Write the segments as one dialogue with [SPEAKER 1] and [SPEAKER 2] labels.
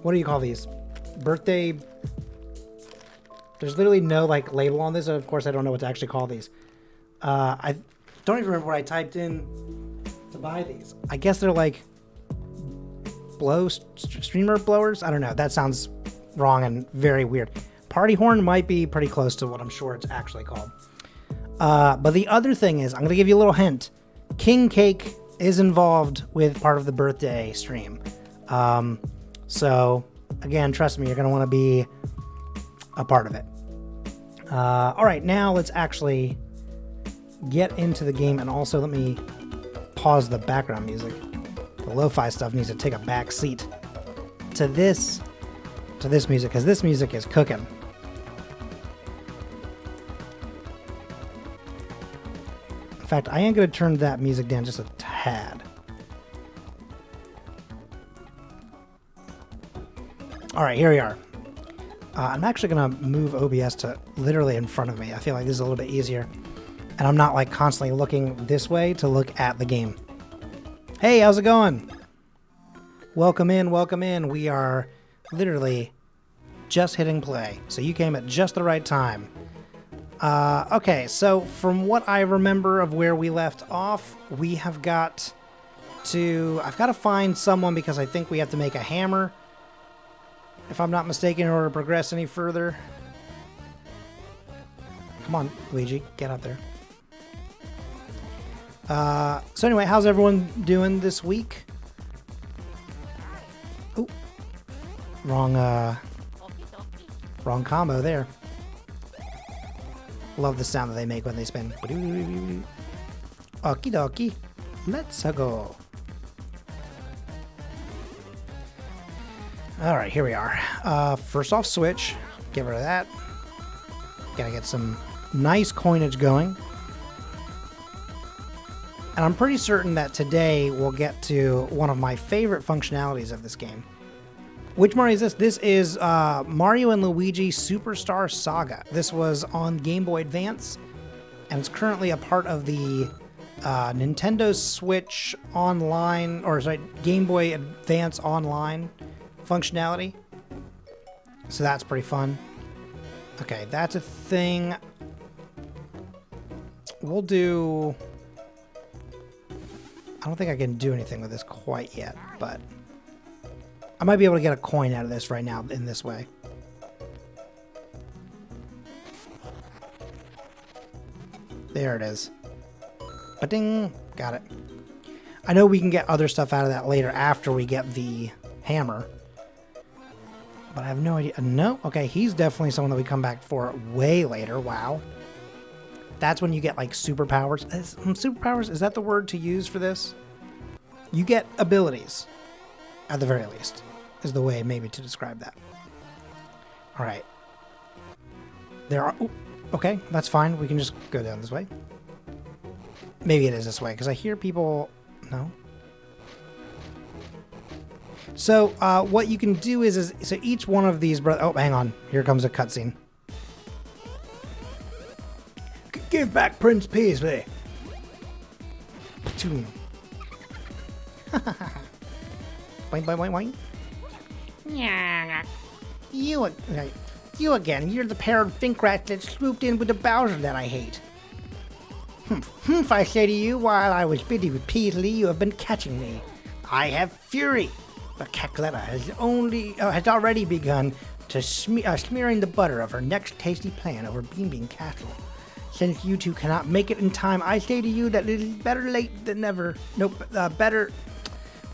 [SPEAKER 1] What do you call these? Birthday. There's literally no like label on this. And of course, I don't know what to actually call these. I don't even remember what I typed in to buy these. I guess they're like streamer blowers. I don't know. That sounds wrong and very weird. Party horn might be pretty close to what I'm sure it's actually called. But the other thing is, I'm going to give you a little hint. King Cake is involved with part of the birthday stream. So again, trust me, you're going to want to be a part of it. All right, now let's actually get into the game, and also let me pause the background music. The lo-fi stuff needs to take a back seat to this music, because this music is cooking. In fact, I am going to turn that music down just a tad. All right, here we are. I'm actually going to move OBS to literally in front of me. I feel like this is a little bit easier. And I'm not like constantly looking this way to look at the game. Hey, how's it going? Welcome in, welcome in. We are literally just hitting play. So you came at just the right time. Okay, so from what I remember of where we left off, we have got to... I've got to find someone because I think we have to make a hammer, if I'm not mistaken, in order to progress any further. Come on, Luigi, get up there. So anyway, how's everyone doing this week? Ooh, wrong combo there. Love the sound that they make when they spin. Okie dokie, let's go. All right, here we are. First off, switch. Get rid of that. Gotta get some nice coinage going. And I'm pretty certain that today we'll get to one of my favorite functionalities of this game. Which Mario is this? This is Mario and Luigi Superstar Saga. This was on Game Boy Advance, and it's currently a part of the Nintendo Switch Online, or sorry, Game Boy Advance Online functionality. So that's pretty fun. Okay, that's a thing. We'll do... I don't think I can do anything with this quite yet, but I might be able to get a coin out of this right now in this way. There it is. Ba-ding! Got it. I know we can get other stuff out of that later after we get the hammer, but I have no idea. No? Okay, he's definitely someone that we come back for way later. Wow. That's when you get, like, superpowers. Superpowers, is that the word to use for this? You get abilities, at the very least, is the way maybe to describe that. All right. There are... Ooh, okay, that's fine. We can just go down this way. Maybe it is this way, because I hear people... No? So, what you can do is so each one of these... Oh, hang on. Here comes a cutscene. Give back Prince Paisley. Boing, boing, boing, boing. Yeah. You again. You're the pair of think rats that swooped in with the Bowser that I hate. Humph, I say to you, while I was busy with Paisley, you have been catching me. I have fury. But Cackletta has already begun to smearing the butter of her next tasty plan over Bean Bean Castle. Since you two cannot make it in time, I say to you that it is better late than never. Nope, better...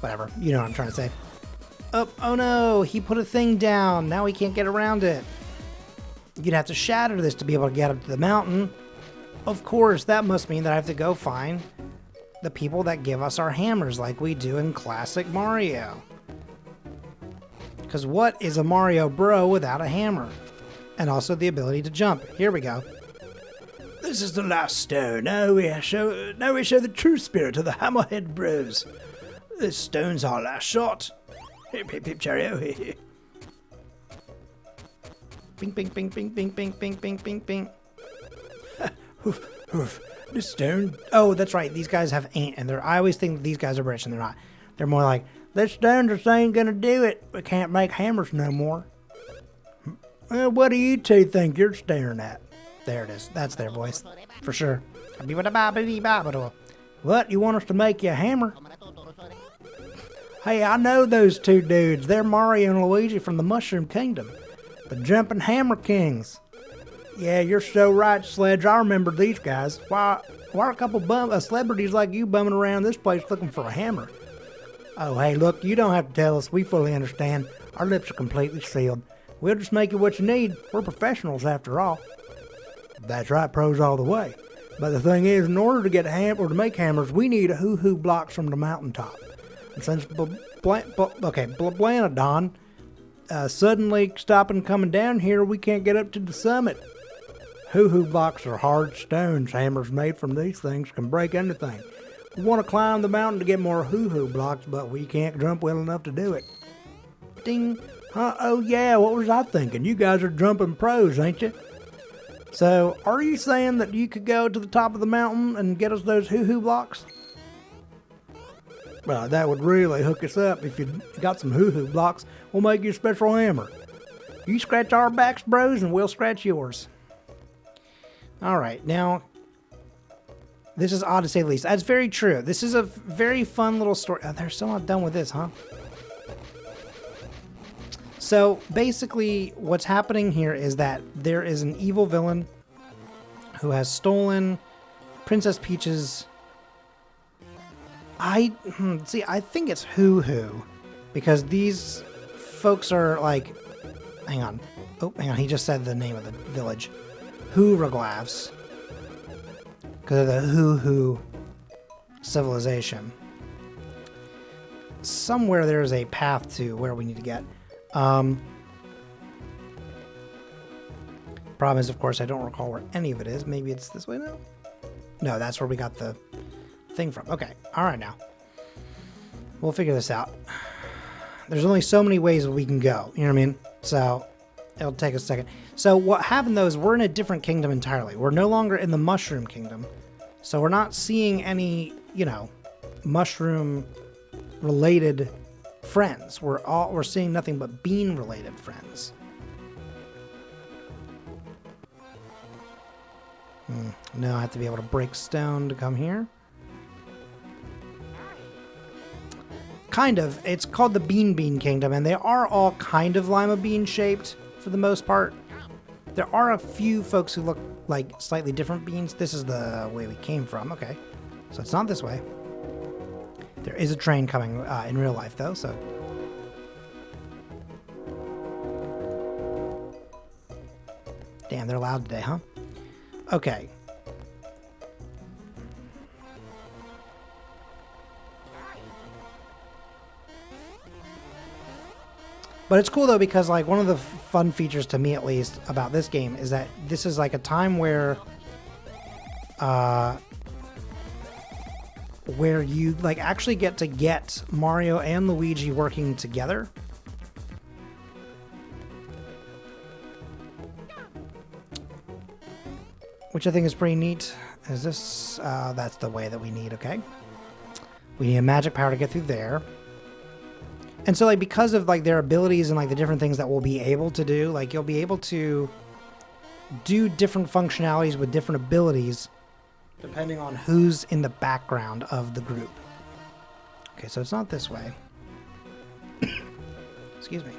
[SPEAKER 1] Whatever, you know what I'm trying to say. Oh no, he put a thing down. Now we can't get around it. You'd have to shatter this to be able to get up to the mountain. Of course, that must mean that I have to go find the people that give us our hammers like we do in classic Mario. Because what is a Mario Bro without a hammer? And also the ability to jump. Here we go. This is the last stone. Now we show the true spirit of the Hammerhead Bros. This stone's our last shot. Hip hip hip cheerio. Bing bing bing bing bing bing bing bing bing bing. Hoof hoof. The stone. Oh, that's right. These guys have ain't, and I always think these guys are rich, and they're not. They're more like This stone just ain't gonna do it. We can't make hammers no more. What do you two think you're staring at? There it is. That's their voice. For sure. What? You want us to make you a hammer? Hey, I know those two dudes. They're Mario and Luigi from the Mushroom Kingdom. The Jumping Hammer Kings. Yeah, you're so right, Sledge. I remember these guys. Why are a couple celebrities like you bumming around this place looking for a hammer? Oh, hey, look, you don't have to tell us. We fully understand. Our lips are completely sealed. We'll just make you what you need. We're professionals, after all. That's right, pros all the way. But the thing is, in order to get to make hammers, we need hoo-hoo blocks from the mountaintop. And since Blanadon suddenly stopping coming down here, we can't get up to the summit. Hoo-hoo blocks are hard stones. Hammers made from these things can break anything. We want to climb the mountain to get more hoo-hoo blocks, but we can't jump well enough to do it. Ding. Oh yeah, what was I thinking? You guys are jumping pros, ain't you? So, are you saying that you could go to the top of the mountain and get us those hoo-hoo blocks? Well, that would really hook us up. If you got some hoo-hoo blocks, we'll make you a special hammer. You scratch our backs, bros, and we'll scratch yours. Alright, now, this is odd to say the least. That's very true. This is a very fun little story. Oh, they're still not done with this, huh? So, basically, what's happening here is that there is an evil villain who has stolen Princess Peach's... I think it's hoo-hoo. Because these folks are like... Hang on. Oh, hang on. He just said the name of the village. Hooraglafs. Because of the hoo-hoo civilization. Somewhere there's a path to where we need to get. Problem is, of course, I don't recall where any of it is. Maybe it's this way now? No, that's where we got the thing from. Okay, alright now. We'll figure this out. There's only so many ways we can go, you know what I mean? So, it'll take a second. So, what happened though is we're in a different kingdom entirely. We're no longer in the Mushroom Kingdom. So, we're not seeing any, you know, mushroom-related friends. We're seeing nothing but bean-related friends. No, I have to be able to break stone to come here. Kind of. It's called the Bean Kingdom, and they are all kind of lima bean shaped for the most part. There are a few folks who look like slightly different beans. This is the way we came from. Okay, so it's not this way. There is a train coming in real life, though, so... Damn, they're loud today, huh? Okay. But it's cool, though, because, like, one of the fun features, to me at least, about this game is that this is, like, a time where you, like, actually get to get Mario and Luigi working together. Which I think is pretty neat. Is this... that's the way that we need, okay. We need a magic power to get through there. And so, like, because of, like, their abilities and, like, the different things that we'll be able to do, like, you'll be able to do different functionalities with different abilities depending on who's in the background of the group. Okay, so it's not this way. Excuse me.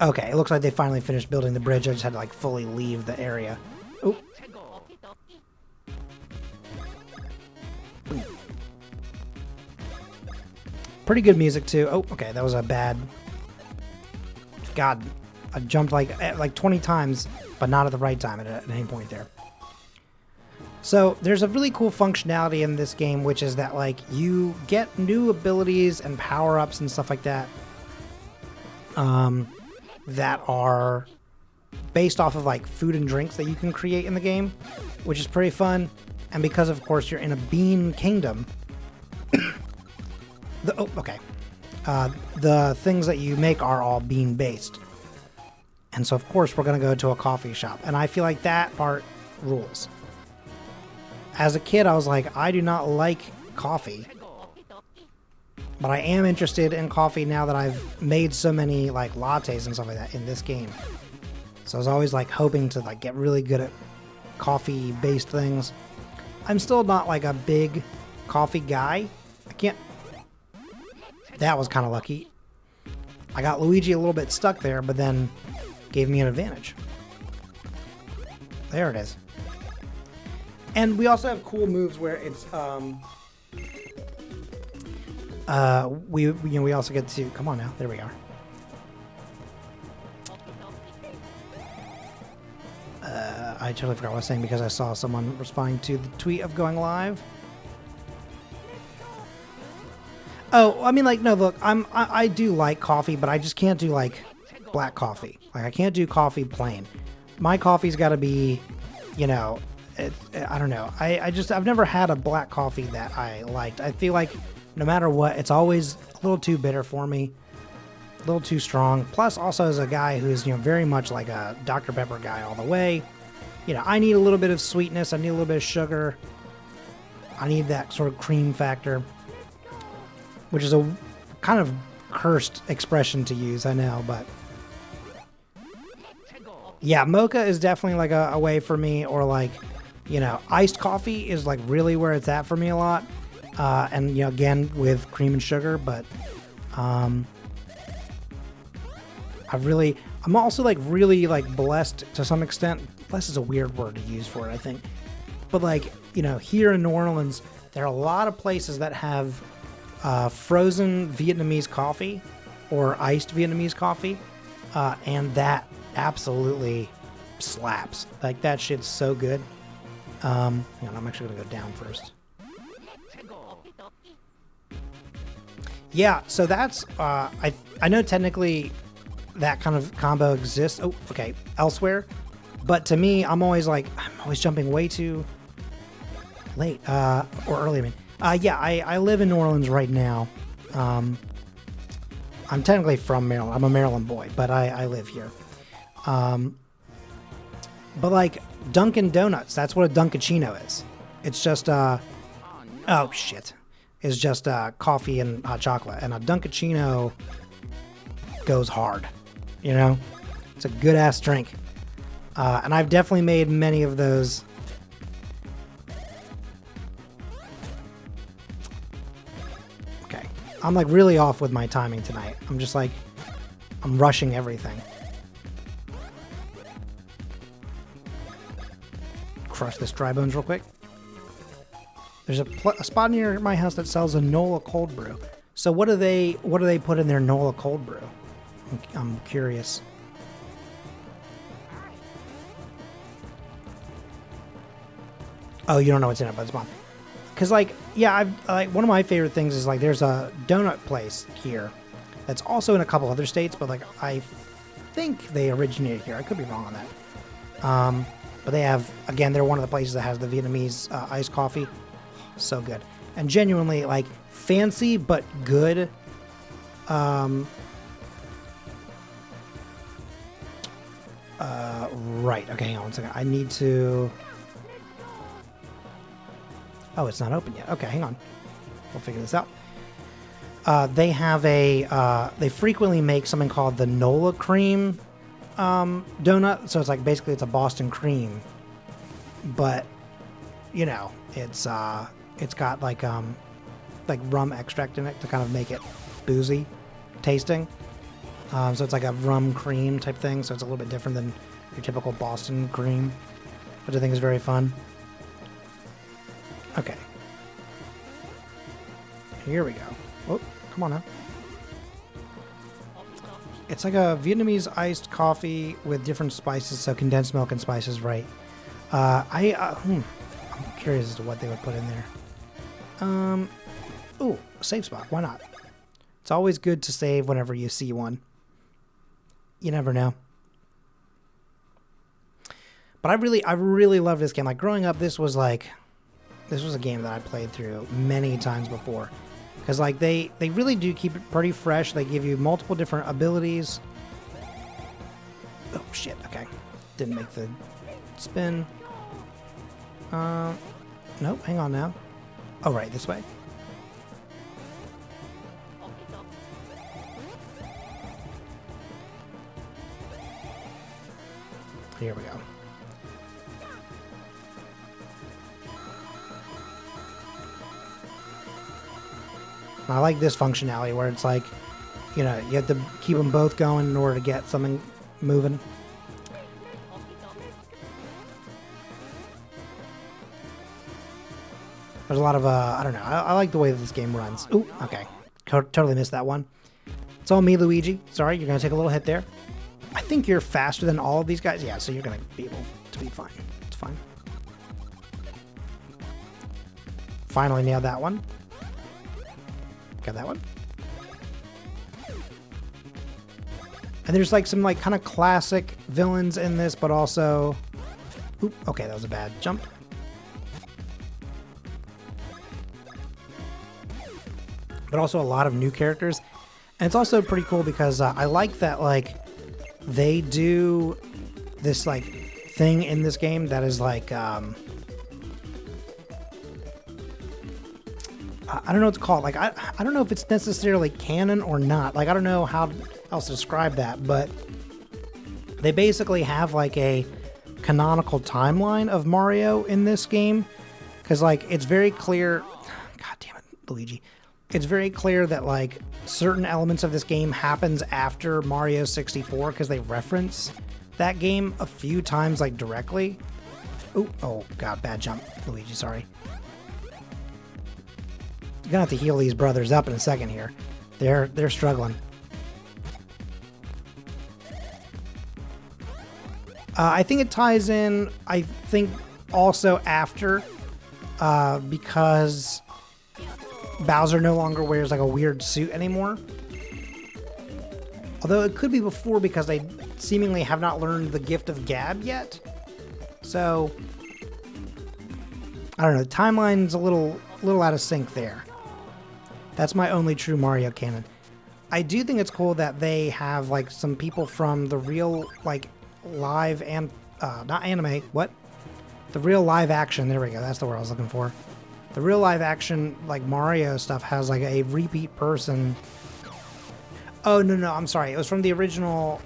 [SPEAKER 1] Okay, it looks like they finally finished building the bridge. I just had to, like, fully leave the area. Oh. Pretty good music, too. Oh, okay, that was a bad... God, I jumped, like 20 times, but not at the right time at any point there. So, there's a really cool functionality in this game, which is that, like, you get new abilities and power-ups and stuff like that. That are based off of, like, food and drinks that you can create in the game, which is pretty fun. And because, of course, you're in a bean kingdom, the things that you make are all bean-based. And so, of course, we're going to go to a coffee shop. And I feel like that part rules. as a kid, I was like, I do not like coffee. But I am interested in coffee now that I've made so many like lattes and stuff like that in this game. So I was always like hoping to like get really good at coffee-based things. I'm still not like a big coffee guy. I can't... That was kind of lucky. I got Luigi a little bit stuck there, but then gave me an advantage. There it is. And we also have cool moves where it's we also get to, come on now, there we are. I totally forgot what I was saying because I saw someone responding to the tweet of going live. Oh, I mean, like, no, look, I do like coffee, but I just can't do like black coffee. Like, I can't do coffee plain. My coffee's got to be, you know, I don't know. I've never had a black coffee that I liked. I feel like no matter what, it's always a little too bitter for me, a little too strong. Plus, also as a guy who's, you know, very much like a Dr. Pepper guy all the way, you know, I need a little bit of sweetness. I need a little bit of sugar. I need that sort of cream factor, which is a kind of cursed expression to use, I know, but yeah, mocha is definitely like a way for me, or like, you know, iced coffee is like really where it's at for me a lot. And, you know, again, with cream and sugar, but I'm also like really like blessed to some extent. Blessed is a weird word to use for it, I think. But like, you know, here in New Orleans, there are a lot of places that have frozen Vietnamese coffee or iced Vietnamese coffee. And that absolutely slaps. Like, that shit's so good. Hang on, I'm actually going to go down first. Yeah, so that's, I know technically that kind of combo exists. Oh, okay, elsewhere. But to me, I'm always jumping way too late, or early, I mean. Yeah, I live in New Orleans right now. I'm technically from Maryland. I'm a Maryland boy, but I live here. But like Dunkin' Donuts, that's what a Dunkachino is. It's just, oh shit. It's just coffee and hot chocolate. And a Dunkachino goes hard, you know? It's a good-ass drink. And I've definitely made many of those. Okay. I'm like really off with my timing tonight. I'm just like, I'm rushing everything. Crush this dry bones real quick. There's a spot near my house that sells a Nola cold brew. So what do they put in their Nola cold brew? I'm curious. Oh, you don't know what's in it, but it's bomb. Cause like, yeah, one of my favorite things is like there's a donut place here that's also in a couple other states, but like I think they originated here. I could be wrong on that. But they have, again, they're one of the places that has the Vietnamese iced coffee. So good. And genuinely, like, fancy but good. Right. Okay, hang on one second. I need to... Oh, it's not open yet. Okay, hang on. We'll figure this out. They have they frequently make something called the Nola cream donut. So it's like, basically it's a Boston cream. But, you know, it's got like rum extract in it to kind of make it boozy tasting. So it's like a rum cream type thing. So it's a little bit different than your typical Boston cream, which I think is very fun. Okay. Here we go. Oh, come on now. It's like a Vietnamese iced coffee with different spices, so condensed milk and spices, right? I'm curious as to what they would put in there. Ooh, a save spot. Why not? It's always good to save whenever you see one. You never know. But I really love this game. Like, growing up, this was a game that I played through many times before. Because, like, they really do keep it pretty fresh. They give you multiple different abilities. Oh, shit. Okay. Didn't make the spin. Nope, hang on now. Oh, right, this way. Here we go. I like this functionality where it's like, you know, you have to keep them both going in order to get something moving. There's a lot of, I don't know. I like the way that this game runs. Ooh, okay. Totally missed that one. It's all me, Luigi. Sorry, you're going to take a little hit there. I think you're faster than all of these guys. Yeah, so you're going to be able to be fine. It's fine. Finally nailed that one. Got that one. And there's like some like kind of classic villains in this, but also... Oop, okay, that was a bad jump. But also a lot of new characters. And it's also pretty cool because I like that like they do this like thing in this game that is like... I don't know what to call it. Like, I don't know if it's necessarily canon or not. Like, I don't know how else to describe that, but they basically have like a canonical timeline of Mario in this game. Because, like, it's very clear... God damn it, Luigi. It's very clear that, like, certain elements of this game happens after Mario 64 because they reference that game a few times, like, directly. Ooh, oh, God, bad jump, Luigi, sorry. You're gonna have to heal these brothers up in a second here. They're struggling. I think it ties in, I think, also after, because Bowser no longer wears like a weird suit anymore. Although it could be before because they seemingly have not learned the gift of gab yet. So, I don't know, the timeline's a little out of sync there. That's my only true Mario canon. I do think it's cool that they have like some people from the real like live and not anime, what? The real live action, there we go, that's the word I was looking for. The real live action like Mario stuff has like a repeat person. Oh no, I'm sorry. It was from the original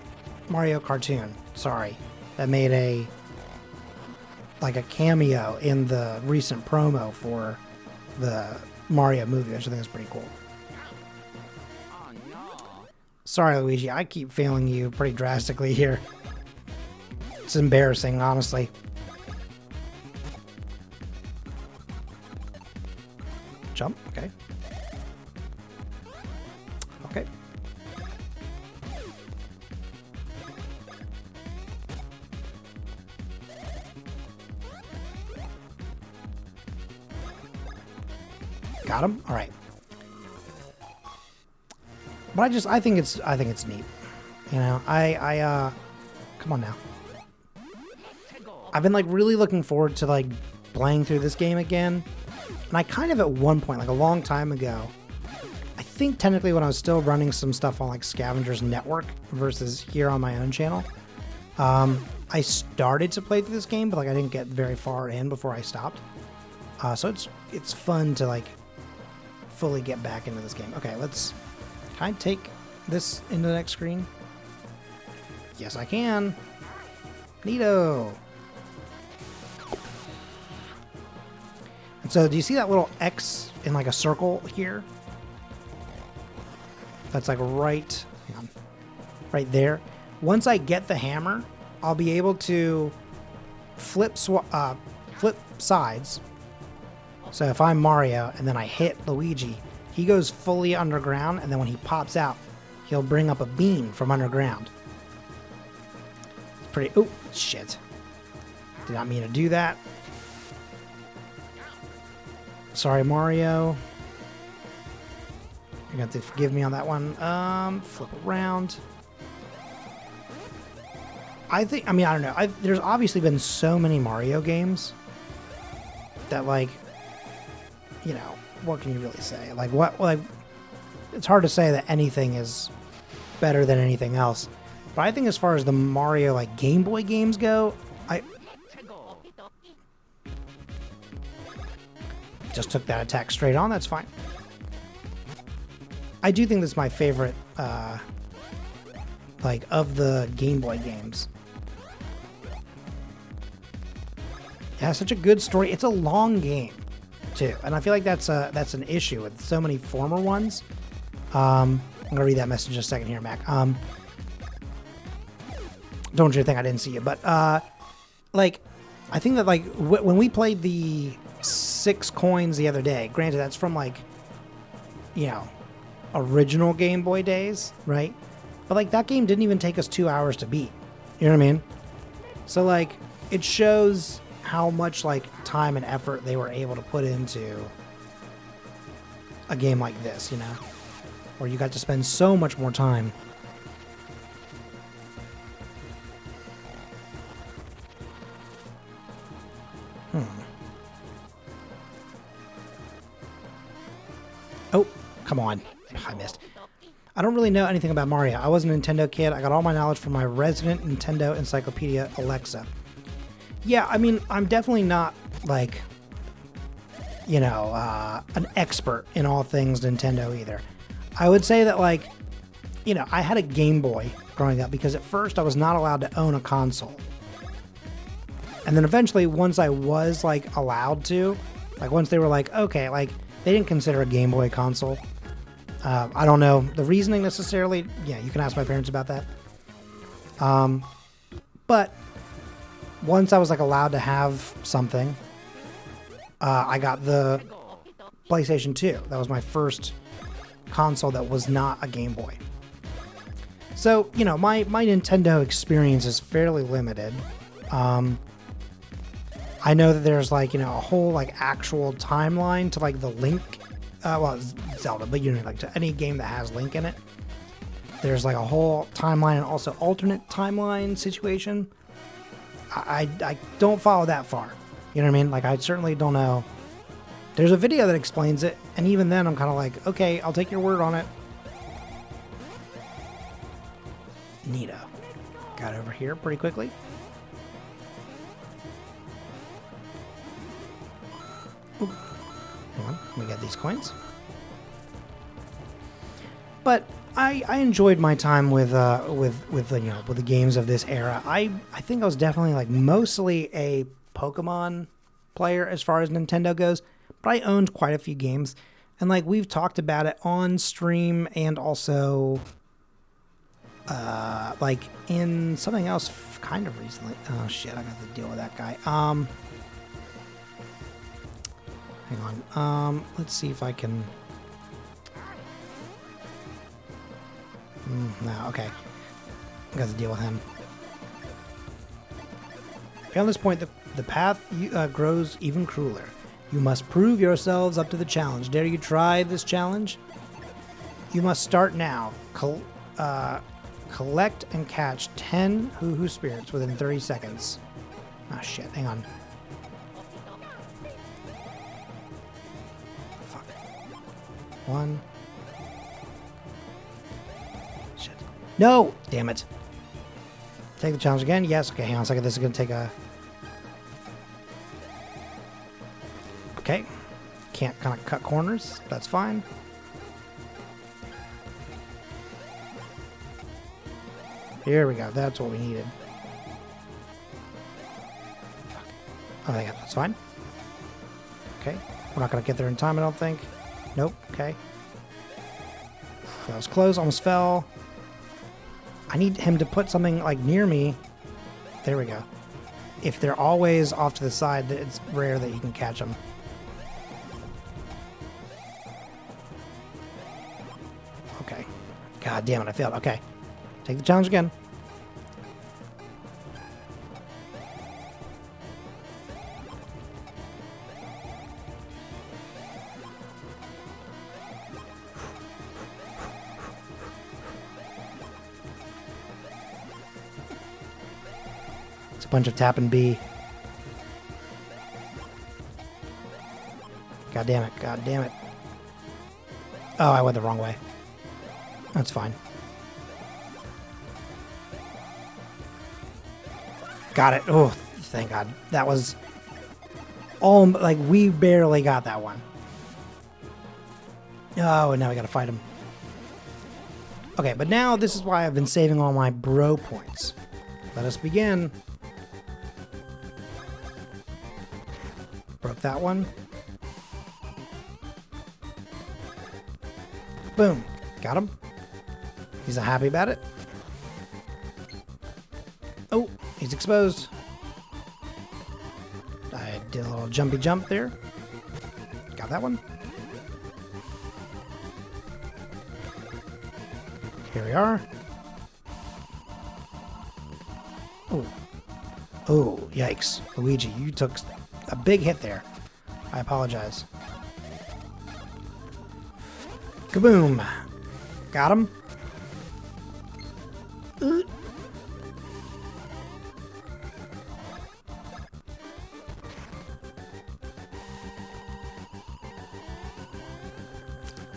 [SPEAKER 1] Mario cartoon. Sorry. That made a like a cameo in the recent promo for the Mario movie, which I think is pretty cool. Sorry, Luigi, I keep failing you pretty drastically here. It's embarrassing, honestly. Jump, okay. Okay. Got him. All right. But I think it's neat. You know, come on now. I've been like really looking forward to like playing through this game again. And I kind of at one point, like a long time ago, I think technically when I was still running some stuff on like Scavenger's Network versus here on my own channel, I started to play through this game, but like I didn't get very far in before I stopped. So it's fun to like fully get back into this game. Okay, can I take this into the next screen? Yes, I can. Neato. And so do you see that little X in like a circle here? That's like right, hang on, right there. Once I get the hammer, I'll be able to flip sides. So if I'm Mario and then I hit Luigi, he goes fully underground, and then when he pops out, he'll bring up a beam from underground. It's pretty... Oh, shit. Did not mean to do that. Sorry, Mario. You're going to have to forgive me on that one. Flip around. I don't know. There's obviously been so many Mario games that, like, you know, what can you really say? Like, it's hard to say that anything is better than anything else. But I think as far as the Mario, like, Game Boy games go, just took that attack straight on. That's fine. I do think this is my favorite, like, of the Game Boy games. It has such a good story. It's a long game, too. And I feel like that's an issue with so many former ones. I'm going to read that message in a second here, Mac. Don't you think I didn't see it. But, like, I think that, like, when we played the 6 coins the other day, granted, that's from, like, you know, original Game Boy days, right? But, like, that game didn't even take us 2 hours to beat. You know what I mean? So, like, it shows how much, like, time and effort they were able to put into a game like this, you know? Where you got to spend so much more time. Oh, come on. I missed. I don't really know anything about Mario. I was a Nintendo kid. I got all my knowledge from my resident Nintendo encyclopedia, Alexa. Yeah, I mean, I'm definitely not, like, you know, an expert in all things Nintendo either. I would say that, like, you know, I had a Game Boy growing up because at first I was not allowed to own a console. And then eventually, once I was, like, allowed to, like, once they were like, okay, like, they didn't consider a Game Boy console. I don't know the reasoning necessarily. Yeah, you can ask my parents about that. But once I was, like, allowed to have something, I got the PlayStation 2. That was my first console that was not a Game Boy. So, you know, my Nintendo experience is fairly limited. I know that there's, like, you know, a whole, like, actual timeline to, like, the Link, well, Zelda, but, you know, like, to any game that has Link in it. There's, like, a whole timeline and also alternate timeline situation. I don't follow that far. You know what I mean? Like, I certainly don't know. There's a video that explains it, and even then I'm kind of like, okay, I'll take your word on it. Neato. Got over here pretty quickly. Ooh. Hang on, let me get these coins. But I enjoyed my time with you know, with the games of this era. I think I was definitely, like, mostly a Pokemon player as far as Nintendo goes, but I owned quite a few games, and, like, we've talked about it on stream and also like in something else kind of recently. Oh shit, I got to deal with that guy. Hang on. Let's see if I can. No, okay. I got to deal with him. Beyond this point, the path grows even crueler. You must prove yourselves up to the challenge. Dare you try this challenge? You must start now. Collect and catch 10 hoo-hoo spirits within 30 seconds. Ah, shit. Hang on. Fuck. 1. Shit. No! Damn it. Take the challenge again? Yes. Okay, hang on a second. This is going to take a... Okay. Can't kind of cut corners. That's fine. Here we go. That's what we needed. Fuck. Oh, yeah, that's fine. Okay. We're not going to get there in time, I don't think. Nope. Okay. That was close. Almost fell. I need him to put something, like, near me. There we go. If they're always off to the side, it's rare that you can catch them. Okay. God damn it, I failed. Okay. Take the challenge again. It's a bunch of tap and B. God damn it. God damn it. Oh, I went the wrong way. That's fine. Got it. Oh, thank God. That was all, like, we barely got that one. Oh, and now we gotta fight him. Okay, but now this is why I've been saving all my bro points. Let us begin. Broke that one. Boom. Got him. He's not happy about it. Oh, he's exposed. I did a little jumpy jump there. Got that one. Here we are. Oh. Oh, yikes. Luigi, you took a big hit there. I apologize. Kaboom. Got him.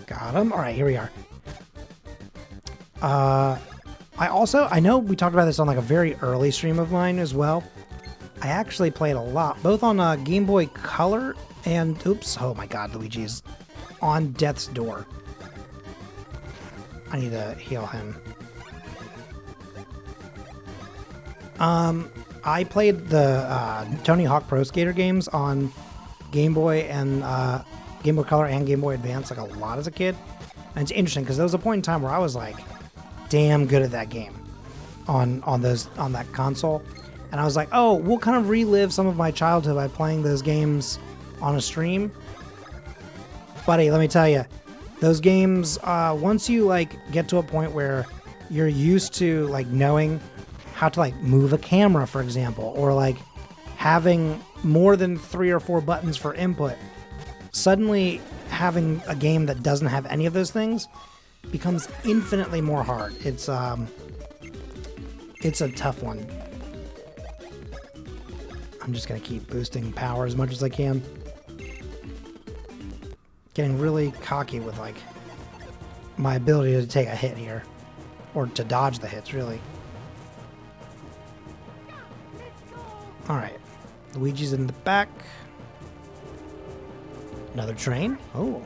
[SPEAKER 1] Got him. All right, here we are. I know we talked about this on like a very early stream of mine as well. I actually played a lot, both on Game Boy Color and, oops, oh my god, Luigi is on death's door. I need to heal him. I played the Tony Hawk Pro Skater games on Game Boy and Game Boy Color and Game Boy Advance like a lot as a kid. And it's interesting because there was a point in time where I was like damn good at that game on that console. And I was like, oh, we'll kind of relive some of my childhood by playing those games on a stream. Buddy, let me tell you, those games, once you like get to a point where you're used to like knowing how to like move a camera, for example, or like having more than 3 or 4 buttons for input, suddenly having a game that doesn't have any of those things becomes infinitely more hard. It's a tough one. I'm just gonna keep boosting power as much as I can. Getting really cocky with like my ability to take a hit here, or to dodge the hits, really. All right, Luigi's in the back. Another train. Oh,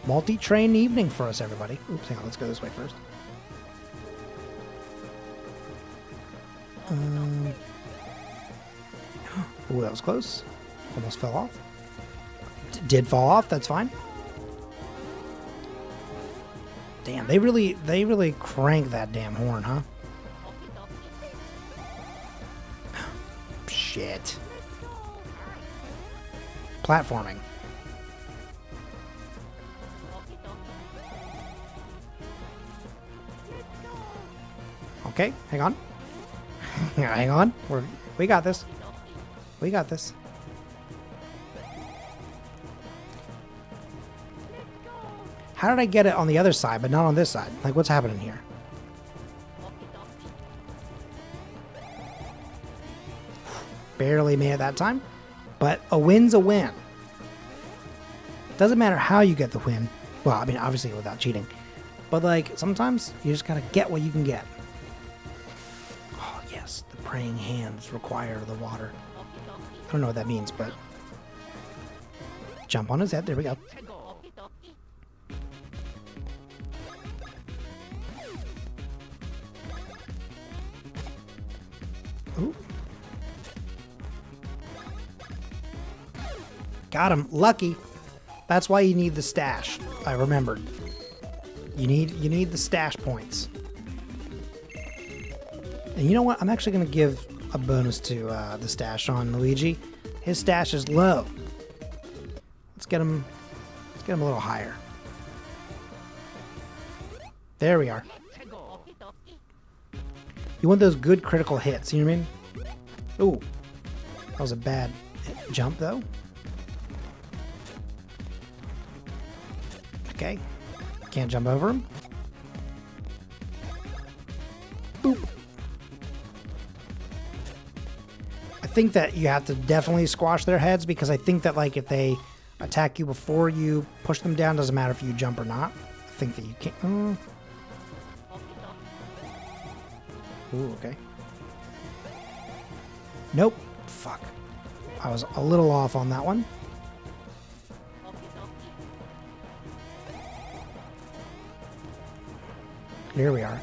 [SPEAKER 1] multi-train evening for us, everybody. Oops, hang on, let's go this way first. Ooh, that was close. Almost fell off. Did fall off, that's fine. Damn, they really crank that damn horn, huh? Shit. Platforming. Okay, hang on. Hang on. We got this. We got this. How did I get it on the other side, but not on this side? Like, what's happening here? Barely made it that time, but a win's a win. Doesn't matter how you get the win. Well, I mean, obviously without cheating. But, like, sometimes you just gotta get what you can get. Oh, yes. The praying hands require the water. I don't know what that means, but... Jump on his head. There we go. Ooh. Got him. Lucky. That's why you need the stash. I remembered. You need the stash points. And you know what? I'm actually going to give a bonus to the stash on Luigi. His stash is low. Let's get him a little higher. There we are. You want those good critical hits, you know what I mean? Ooh. That was a bad jump, though. Okay. Can't jump over him. Boop. I think that you have to definitely squash their heads, because I think that, like, if they attack you before you push them down, doesn't matter if you jump or not. I think that you can't... Ooh, okay. Nope. Fuck. I was a little off on that one. Here we are.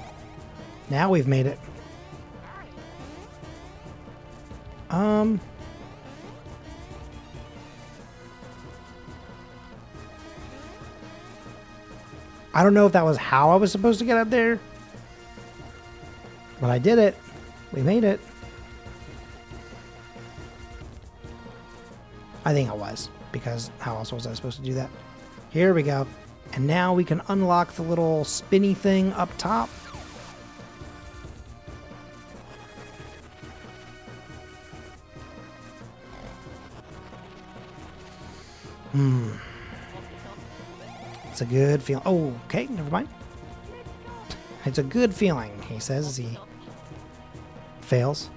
[SPEAKER 1] Now we've made it. I don't know if that was how I was supposed to get up there, but I did it. We made it. I think I was, because how else was I supposed to do that? Here we go. And now we can unlock the little spinny thing up top. It's a good feeling. Oh, okay, never mind. It's a good feeling, he says as he fails.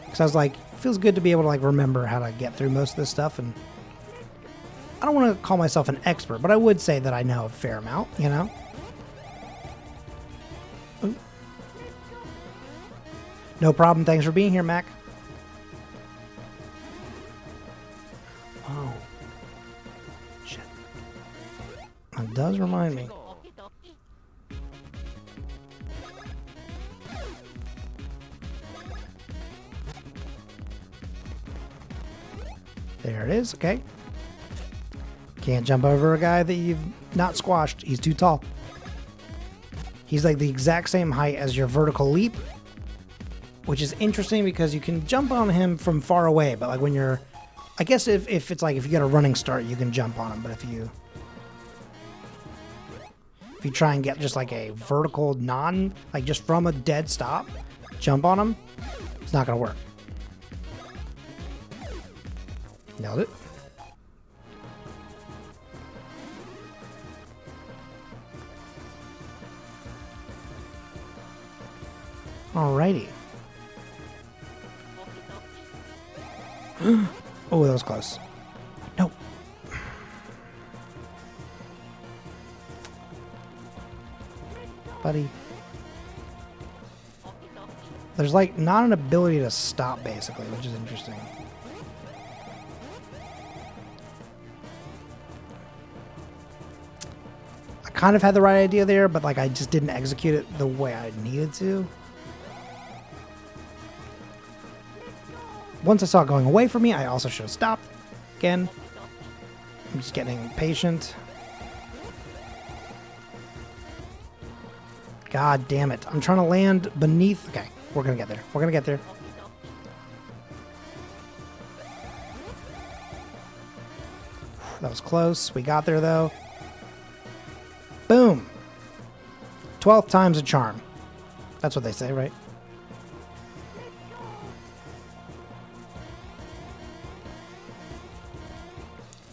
[SPEAKER 1] Because I was like, it feels good to be able to like remember how to get through most of this stuff. And I don't want to call myself an expert, but I would say that I know a fair amount, you know? Ooh. No problem. Thanks for being here, Mac. Oh. Shit. That does remind me. There it is. Okay. Can't jump over a guy that you've not squashed. He's too tall. He's like the exact same height as your vertical leap, which is interesting because you can jump on him from far away, but like when you're, I guess if it's like if you get a running start, you can jump on him, but if you try and get just like a vertical like just from a dead stop, jump on him, it's not gonna work. Nailed it. Alrighty. Oh, that was close. Nope. Buddy. There's like not an ability to stop basically, which is interesting. I kind of had the right idea there, but like I just didn't execute it the way I needed to. Once I saw it going away from me, I also should have stopped. Again, I'm just getting impatient. God damn it. I'm trying to land beneath. Okay, we're going to get there. We're going to get there. That was close. We got there, though. Boom. 12th time's a charm. That's what they say, right?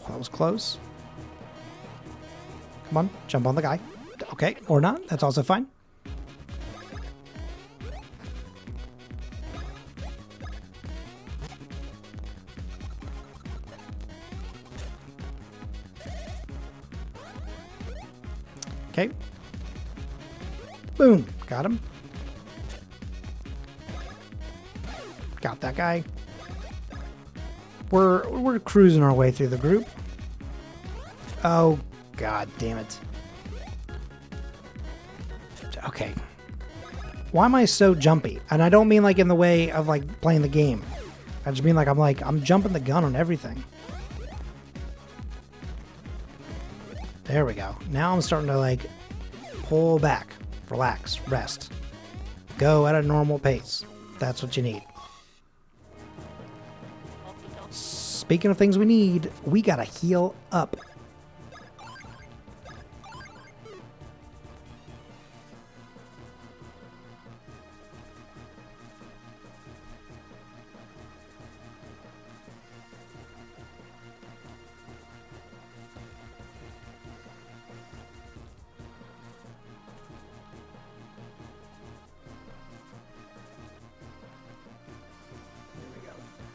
[SPEAKER 1] That was close. Come on, jump on the guy. Okay, or not. That's also fine. Okay. Boom. Got him. Got that guy. We're cruising our way through the group. Oh, god damn it. Okay. Why am I so jumpy? And I don't mean like in the way of like playing the game. I just mean like I'm jumping the gun on everything. There we go. Now I'm starting to like pull back, relax, rest. Go at a normal pace. That's what you need. Speaking of things we need, we gotta heal up.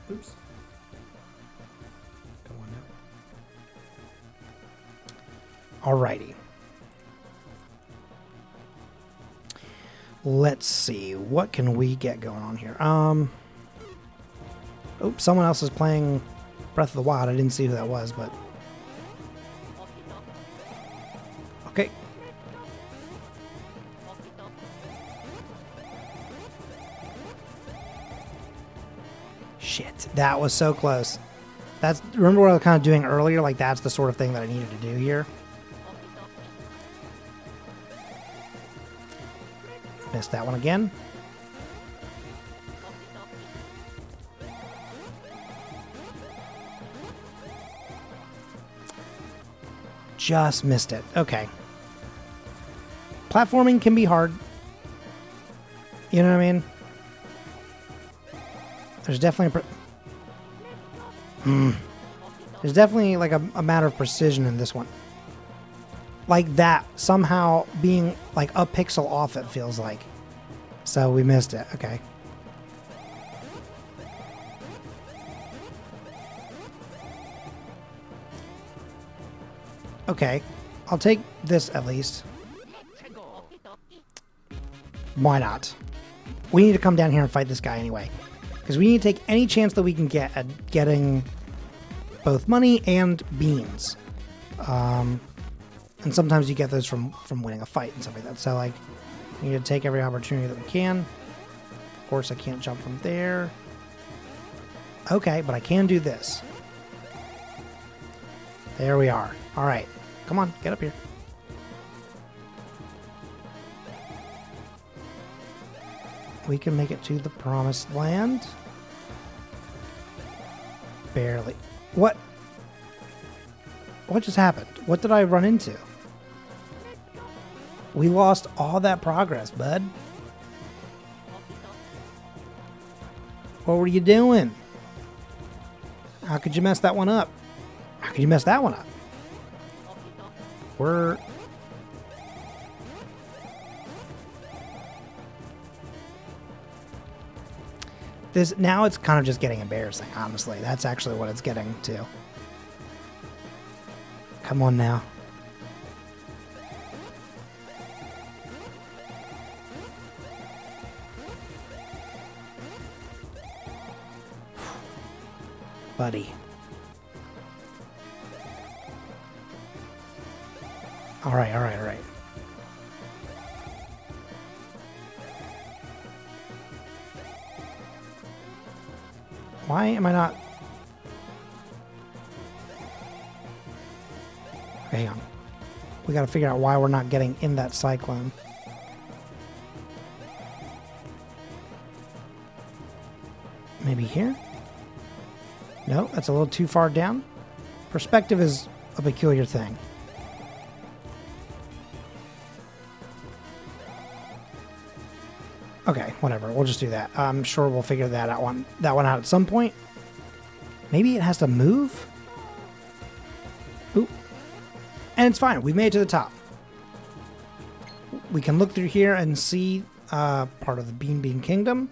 [SPEAKER 1] Oops. Come on now. Alrighty. Let's see. What can we get going on here? Oops, someone else is playing Breath of the Wild. I didn't see who that was, but... Okay. Shit, that was so close. Remember what I was kind of doing earlier? Like, that's the sort of thing that I needed to do here. Missed that one again. Just missed it. Okay. Platforming can be hard. You know what I mean? There's definitely there's definitely like a matter of precision in this one. Like that somehow being like a pixel off, it feels like. So we missed it. Okay. Okay. I'll take this at least. Why not? We need to come down here and fight this guy anyway. Because we need to take any chance that we can get at getting both money and beans. And sometimes you get those from winning a fight and stuff like that. So, like, we need to take every opportunity that we can. Of course, I can't jump from there. Okay, but I can do this. There we are. All right. Come on, get up here. We can make it to the promised land. Barely. What? What just happened? What did I run into? We lost all that progress, bud. What were you doing? How could you mess that one up? How could you mess that one up? We're... Now it's kind of just getting embarrassing, honestly. That's actually what it's getting to. Come on now. Buddy. All right. Why am I not... Okay, hang on. We gotta figure out why we're not getting in that cyclone. Maybe here? No, that's a little too far down. Perspective is a peculiar thing. Okay, whatever. We'll just do that. I'm sure we'll figure that one out at some point. Maybe it has to move? Ooh. And it's fine. We've made it to the top. We can look through here and see part of the Bean Kingdom.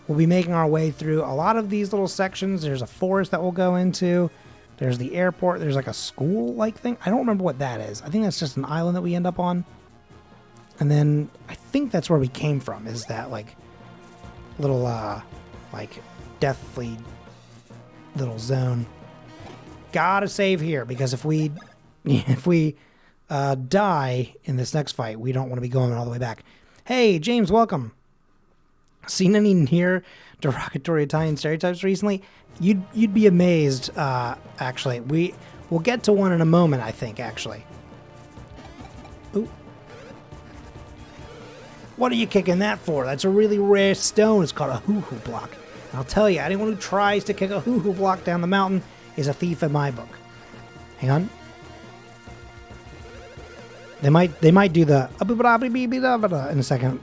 [SPEAKER 1] We'll be making our way through a lot of these little sections. There's a forest that we'll go into. There's the airport. There's like a school-like thing. I don't remember what that is. I think that's just an island that we end up on. And then I think that's where we came from, is that like little like deathly little zone. Gotta save here, because if we die in this next fight, we don't want to be going all the way back. Hey, James, welcome. Seen any near derogatory Italian stereotypes recently? You'd be amazed, actually. We'll get to one in a moment, I think, actually. Ooh. What are you kicking that for? That's a really rare stone. It's called a hoo-hoo block. And I'll tell you, anyone who tries to kick a hoo-hoo block down the mountain is a thief in my book. Hang on. They might do the in a second.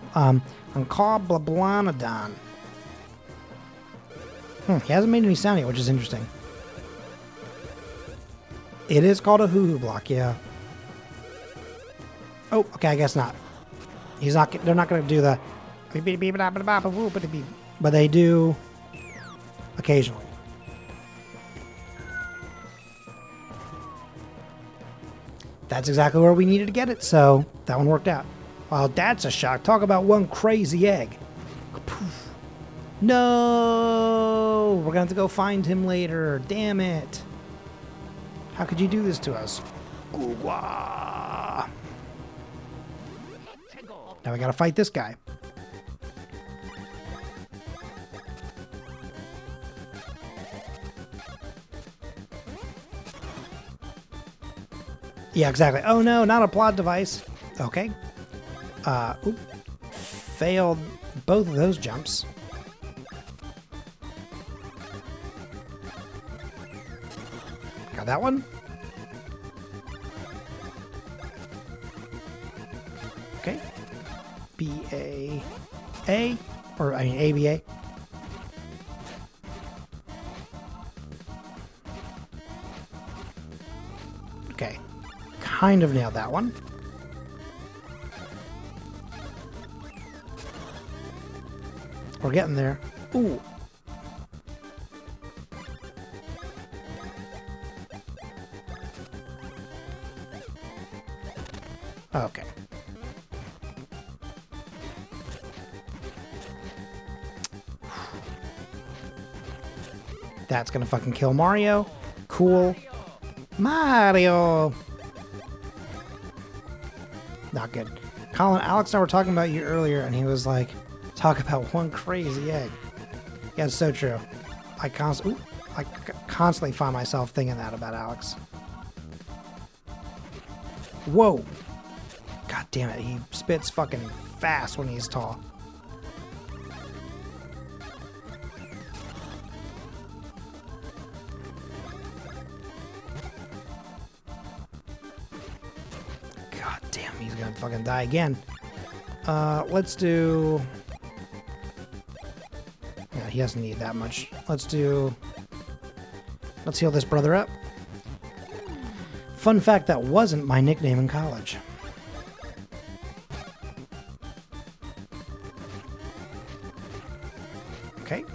[SPEAKER 1] Blablablanodon. He hasn't made any sound yet, which is interesting. It is called a hoo-hoo block, yeah. Oh, okay, I guess not. They're not going to do the... But they do occasionally. That's exactly where we needed to get it, so that one worked out. Wow, that's a shock. Talk about one crazy egg. No! We're going to have to go find him later. Damn it. How could you do this to us? Now we got to fight this guy. Yeah, exactly. Oh no, not a plot device. Okay. Oop. Failed both of those jumps. Got that one. Okay. B-A-A. Or, I mean, A-B-A. Okay. Kind of nailed that one. We're getting there. Ooh. Okay. That's gonna fucking kill Mario. Cool. Mario! Not good. Colin, Alex and I were talking about you earlier, and he was like, talk about one crazy egg. Yeah, it's so true. I constantly find myself thinking that about Alex. Whoa! God damn it, he spits fucking fast when he's tall. God damn, he's gonna fucking die again. Let's do... Yeah, he doesn't need that much. Let's heal this brother up. Fun fact, that wasn't my nickname in college. Okay.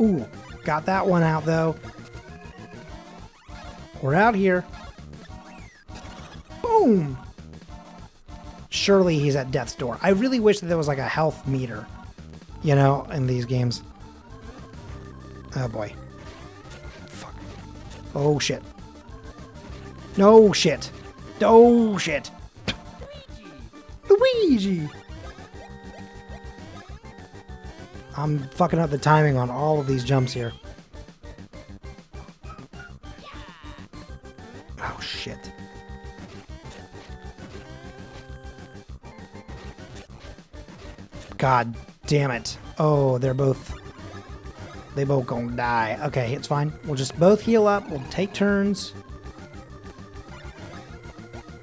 [SPEAKER 1] Ooh, got that one out though. We're out here. Boom! Surely he's at death's door. I really wish that there was like a health meter, you know, in these games. Oh boy. Fuck. Oh shit. No shit. Oh shit. Luigi! I'm fucking up the timing on all of these jumps here. Oh shit. God damn it. Oh, they both gonna die. Okay, it's fine. We'll just both heal up. We'll take turns.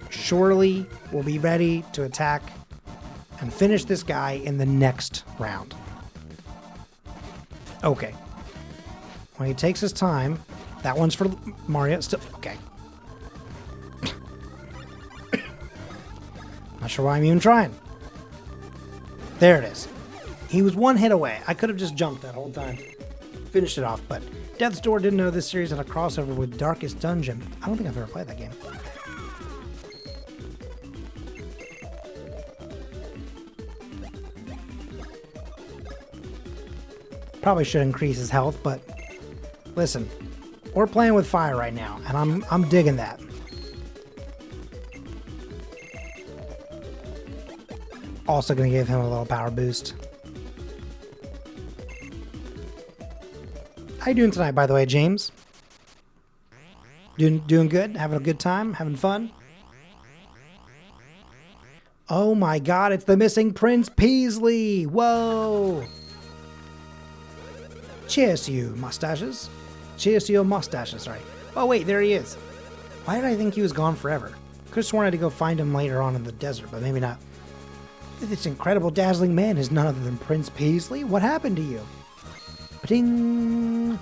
[SPEAKER 1] Surely we'll be ready to attack and finish this guy in the next round. Okay. When he takes his time, that one's for Mario. Still, okay. Not sure why I'm even trying. There it is. He was one hit away. I could have just jumped that whole time. Finished it off, but Death's Door didn't know this series had a crossover with Darkest Dungeon. I don't think I've ever played that game. Probably should increase his health, but listen, we're playing with fire right now, and I'm digging that. Also gonna give him a little power boost. How you doing tonight, by the way, James? Doing good? Having a good time? Having fun? Oh my god, it's the missing Prince Peasley! Whoa! Cheers to you, mustaches. Cheers to your mustaches, sorry. Oh wait, there he is. Why did I think he was gone forever? Could have sworn I had to go find him later on in the desert, but maybe not. This incredible, dazzling man is none other than Prince Peasley. What happened to you? Ba-ding!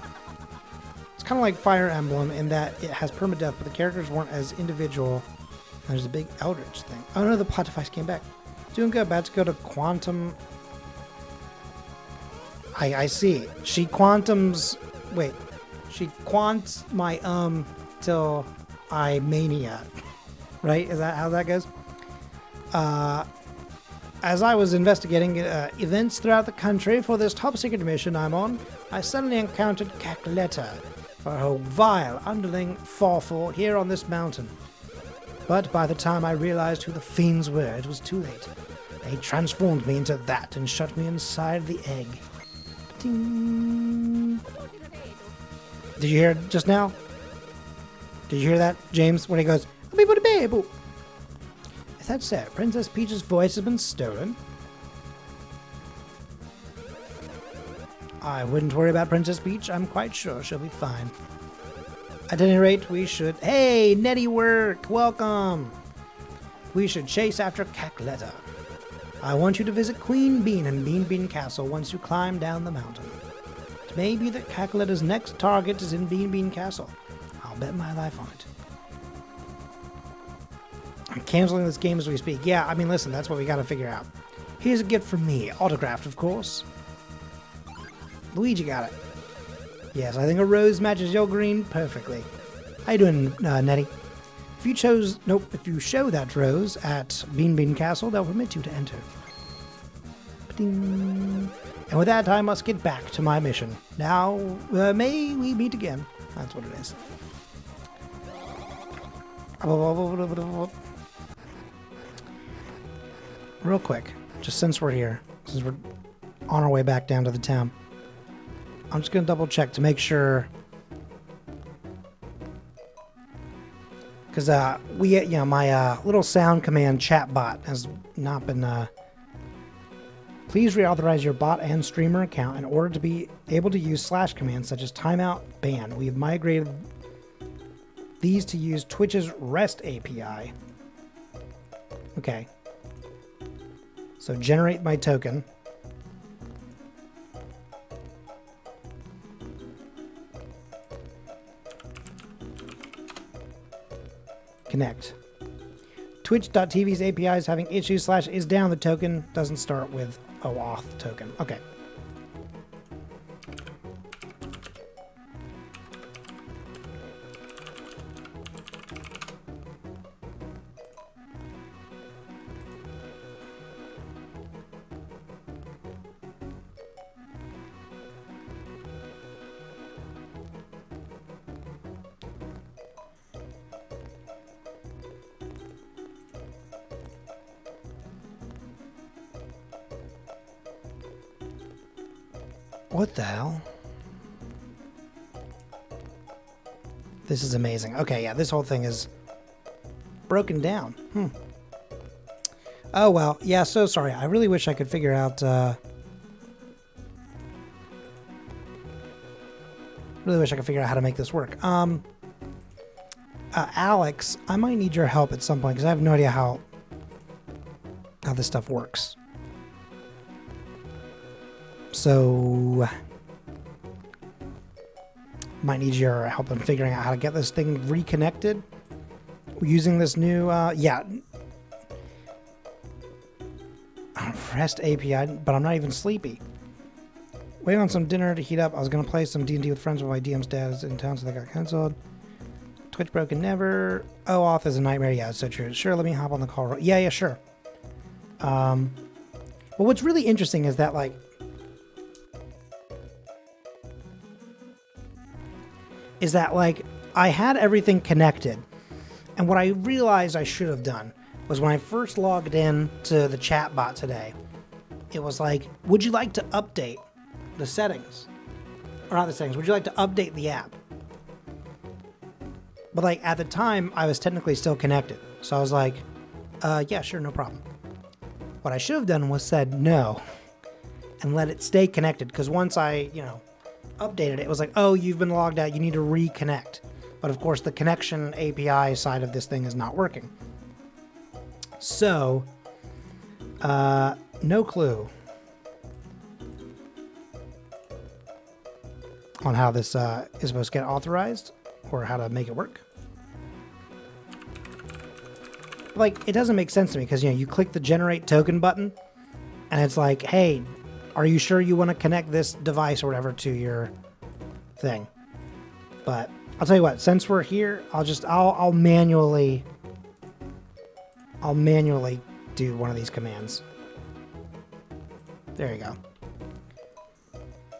[SPEAKER 1] It's kind of like Fire Emblem in that it has permadeath, but the characters weren't as individual. There's a big Eldritch thing. Oh no, the plot device came back. Doing good. About to go to Quantum. I see. She quantums. Wait. She quants my till I mania. Right? Is that how that goes? As I was investigating events throughout the country for this top-secret mission I'm on, I suddenly encountered Cacletta, a vile, underling fawful here on this mountain. But by the time I realized who the fiends were, it was too late. They transformed me into that and shut me inside the egg. Ding. Did you hear it just now? Did you hear that, James? When he goes, "Is that so? Princess Peach's voice has been stolen?" I wouldn't worry about Princess Peach. I'm quite sure she'll be fine. At any rate, we should... Hey, Netty Work! Welcome! We should chase after Cackletta. I want you to visit Queen Bean and Bean Bean Castle once you climb down the mountain. It may be that Cackletta's next target is in Bean Bean Castle. I'll bet my life on it. I'm canceling this game as we speak. Yeah, I mean, listen, that's what we gotta figure out. Here's a gift from me. Autographed, of course. Luigi got it. Yes, I think a rose matches your green perfectly. How you doing, Nettie? If you show that rose at Bean Bean Castle, they'll permit you to enter. Ding. And with that, I must get back to my mission. Now, may we meet again? That's what it is. Real quick, just since we're here, since we're on our way back down to the town, I'm just going to double check to make sure, because my little sound command chat bot has not been, please reauthorize your bot and streamer account in order to be able to use slash commands such as timeout, ban. We have migrated these to use Twitch's REST API. Okay. So generate my token. Connect. Twitch.tv's API is having issues / is down. The token doesn't start with OAuth token. Okay. What the hell? This is amazing. Okay, yeah, this whole thing is broken down. Oh, well. Yeah, so sorry. I really wish I could figure out... really wish I could figure out how to make this work. Alex, I might need your help at some point, because I have no idea how this stuff works. So, might need your help in figuring out how to get this thing reconnected using this new, REST API, but I'm not even sleepy. Waiting on some dinner to heat up. I was going to play some D&D with friends, but my DM's dad is in town, so they got canceled. Twitch broken never. OAuth is a nightmare. Yeah, it's so true. Sure, let me hop on the call. Yeah, sure. Well, what's really interesting is that, like, I had everything connected, and what I realized I should have done was when I first logged in to the chat bot today, it was like, would you like to update the settings? Or not the settings, would you like to update the app? But like at the time, I was technically still connected. So I was like, yeah, sure, no problem. What I should have done was said no and let it stay connected, because once I, updated it, it was like, oh, you've been logged out, you need to reconnect. But of course, the connection API side of this thing is not working. So, no clue on how this is supposed to get authorized or how to make it work. Like, it doesn't make sense to me because, you click the generate token button and it's like, hey, are you sure you want to connect this device or whatever to your thing? But I'll tell you what, since we're here, I'll manually do one of these commands. There you go.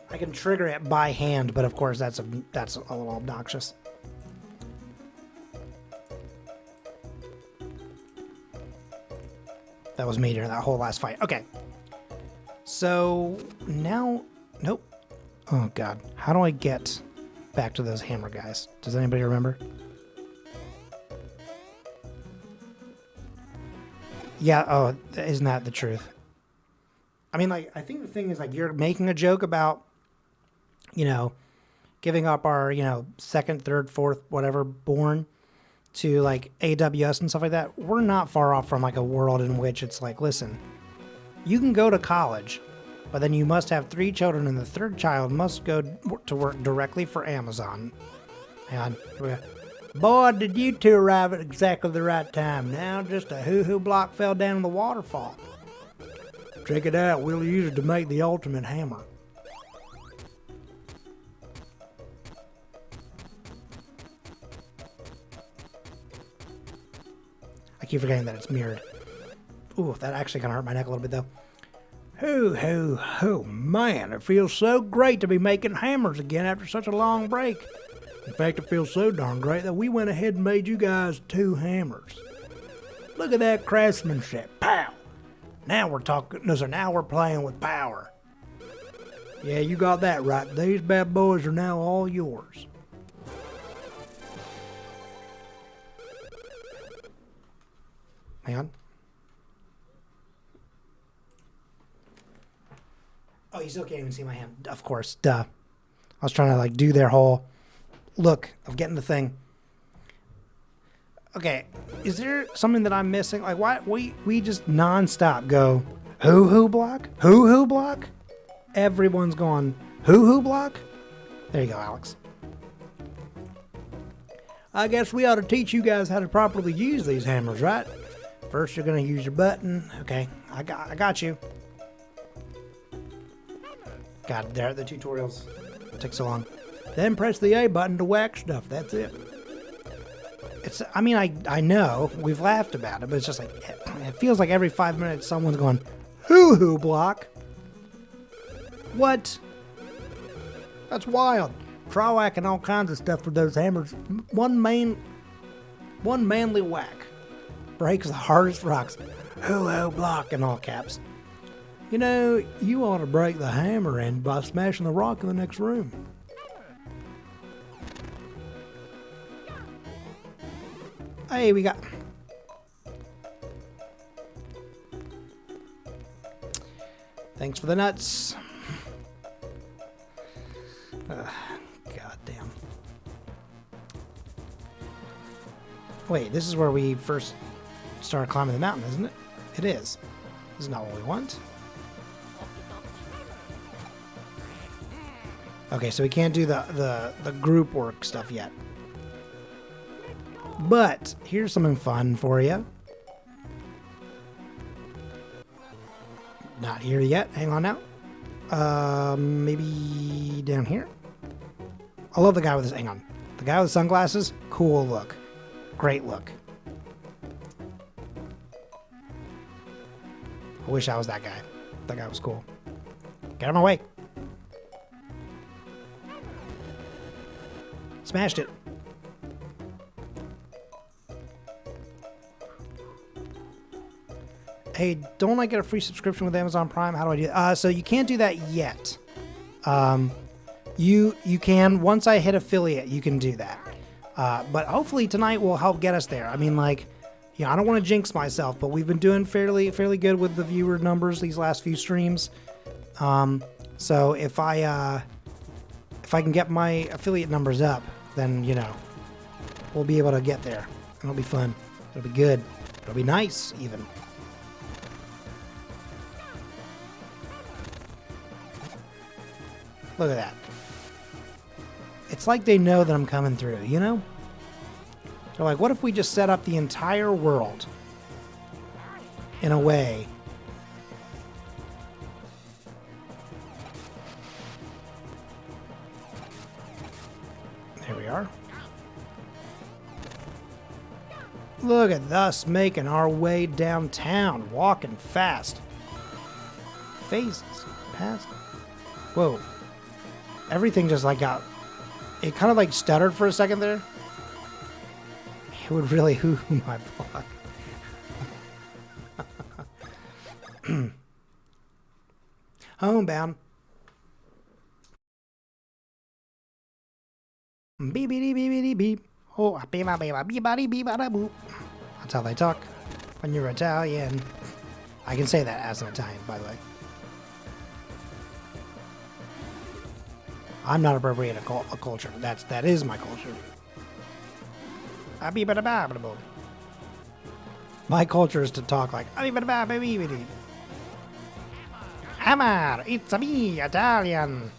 [SPEAKER 1] I can trigger it by hand, but of course that's a little obnoxious. That was me during that whole last fight. Okay. So now, nope. Oh God, how do I get back to those hammer guys? Does anybody remember? Yeah, oh, isn't that the truth? I mean, like, I think the thing is, like, you're making a joke about, you know, giving up our, second, third, fourth, whatever, born to, like, AWS and stuff like that. We're not far off from, like, a world in which it's like, listen, you can go to college, but then you must have 3 children, and the third child must go to work directly for Amazon. Hang on. Here we go. Boy, did you two arrive at exactly the right time. Now just a hoo-hoo block fell down the waterfall. Check it out. We'll use it to make the ultimate hammer. I keep forgetting that it's mirrored. Ooh, that actually kind of hurt my neck a little bit, though. Hoo, man, it feels so great to be making hammers again after such a long break. In fact, it feels so darn great that we went ahead and made you guys 2 hammers. Look at that craftsmanship. Pow! Now we're talking, no sir, now we're playing with power. Yeah, you got that right. These bad boys are now all yours. Hang on. Oh, you still can't even see my hand. Of course, duh. I was trying to, like, do their whole look of getting the thing. Okay, is there something that I'm missing? Like, why we just nonstop go hoo-hoo block? Hoo-hoo block? Everyone's gone hoo-hoo block? There you go, Alex. I guess we ought to teach you guys how to properly use these hammers, right? First, you're going to use your button. Okay, I got you. God, the tutorials take so long. Then press the A button to whack stuff. That's it. I mean, I know we've laughed about it, but it's just like it feels like every 5 minutes someone's going hoo-hoo block. What? That's wild. Try whacking all kinds of stuff with those hammers. One manly whack breaks the hardest rocks. Hoo-hoo block in all caps. You know, you ought to break the hammer in by smashing the rock in the next room. Hey, we got... Thanks for the nuts. God damn. Wait, this is where we first started climbing the mountain, isn't it? It is. This is not what we want. Okay, so we can't do the group work stuff yet. But here's something fun for you. Not here yet. Hang on now. Maybe down here. I love the guy with his... Hang on. The guy with the sunglasses. Cool look. Great look. I wish I was that guy. That guy was cool. Get out of my way. Smashed it. Hey, don't I get a free subscription with Amazon Prime? How do I do that? So you can't do that yet. You can, once I hit affiliate, you can do that. But hopefully tonight will help get us there. I mean, like, I don't want to jinx myself, but we've been doing fairly good with the viewer numbers these last few streams. So if I can get my affiliate numbers up, then, we'll be able to get there. It'll be fun. It'll be good. It'll be nice, even. Look at that. It's like they know that I'm coming through, you know? They're like, what if we just set up the entire world in a way there we are. Look at us making our way downtown, walking fast. Phases past. Whoa. Everything just like got... It kind of like stuttered for a second there. It would really hoo-hoo my block. Homebound. Beep beep beep beep beep. Oh, beep beep beep beep beep beep. That's how they talk. when you're Italian. I can say that as an Italian, by the way. I'm not appropriating a culture. That is my culture. My culture is to talk like Hammer, it's a me, Italian.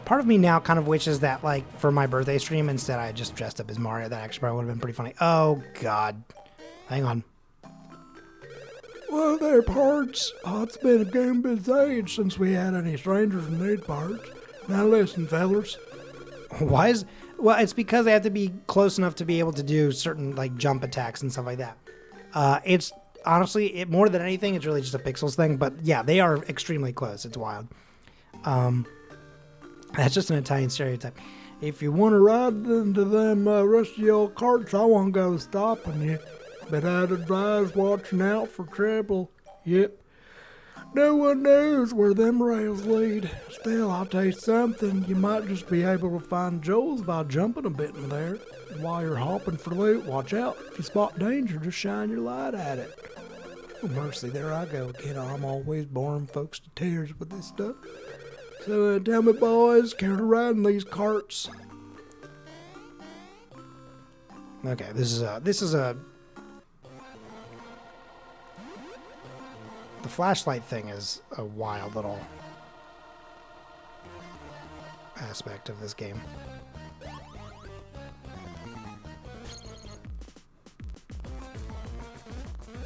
[SPEAKER 1] Part of me now kind of wishes that, like, for my birthday stream, instead I just dressed up as Mario. That actually probably would have been pretty funny. Oh, God. Hang on.
[SPEAKER 2] Well, there, parts. Oh, it's been a game of age since we had any strangers in need parts. Now listen, fellas.
[SPEAKER 1] Why is... Well, it's because they have to be close enough to be able to do certain, like, jump attacks and stuff like that. It's... Honestly, more than anything, it's really just a pixels thing. But yeah, they are extremely close. It's wild. That's just an Italian stereotype.
[SPEAKER 2] If you want to ride into them rusty old carts, I won't go stopping you. But I'd advise watching out for trouble. Yep. No one knows where them rails lead. Still, I'll tell you something. You might just be able to find jewels by jumping a bit in there. And while you're hopping for loot, watch out. If you spot danger, just shine your light at it. Oh, mercy, there I go again. I'm always boring folks to tears with this stuff. So tell me, boys, care to ride in these carts?
[SPEAKER 1] Okay, this is a... The flashlight thing is a wild little aspect of this game.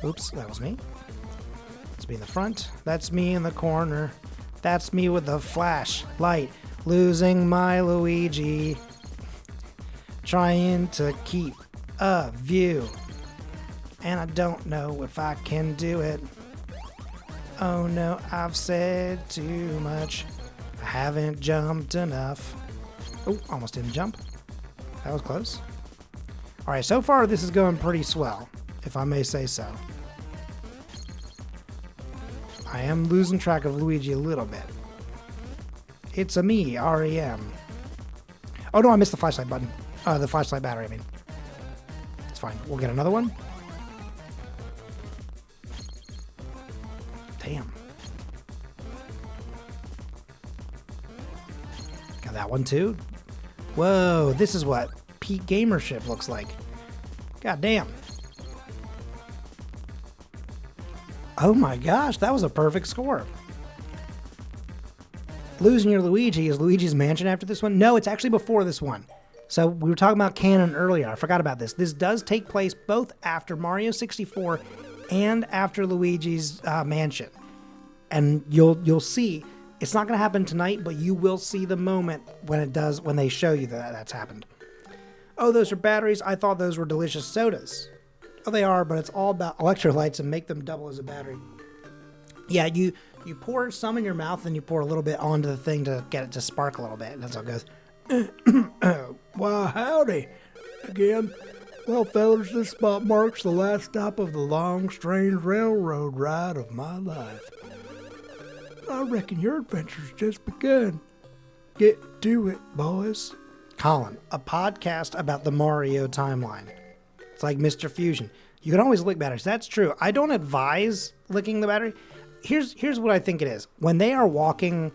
[SPEAKER 1] Oops, that was me. That's me in the front. That's me in the corner. That's me with the flashlight. Losing my Luigi. Trying to keep a view. And I don't know if I can do it. Oh no, I've said too much. I haven't jumped enough. Oh, almost didn't jump. That was close. Alright, so far this is going pretty swell, if I may say so. I am losing track of Luigi a little bit. It's a me, REM. Oh no, I missed the flashlight button. The flashlight battery, I mean. It's fine. We'll get another one. Damn. Got that one too. Whoa, this is what peak gamership looks like. God damn. Oh my gosh, that was a perfect score. Losing your Luigi is Luigi's Mansion after this one? No, it's actually before this one. So we were talking about canon earlier. I forgot about this. This does take place both after Mario 64 and after Luigi's Mansion. And you'll see, it's not going to happen tonight, but you will see the moment when it does, when they show you that that's happened. Oh, those are batteries? I thought those were delicious sodas. Oh, they are, but it's all about electrolytes and make them double as a battery. Yeah, you pour some in your mouth and you pour a little bit onto the thing to get it to spark a little bit. And that's how it goes.
[SPEAKER 2] Why, howdy again. Well, fellas, this spot marks the last stop of the long, strange railroad ride of my life. I reckon your adventure's just begun. Get to it, boys.
[SPEAKER 1] Colin, a podcast about the Mario timeline. It's like Mr. Fusion. You can always lick batteries. That's true. I don't advise licking the battery. Here's what I think it is. When they are walking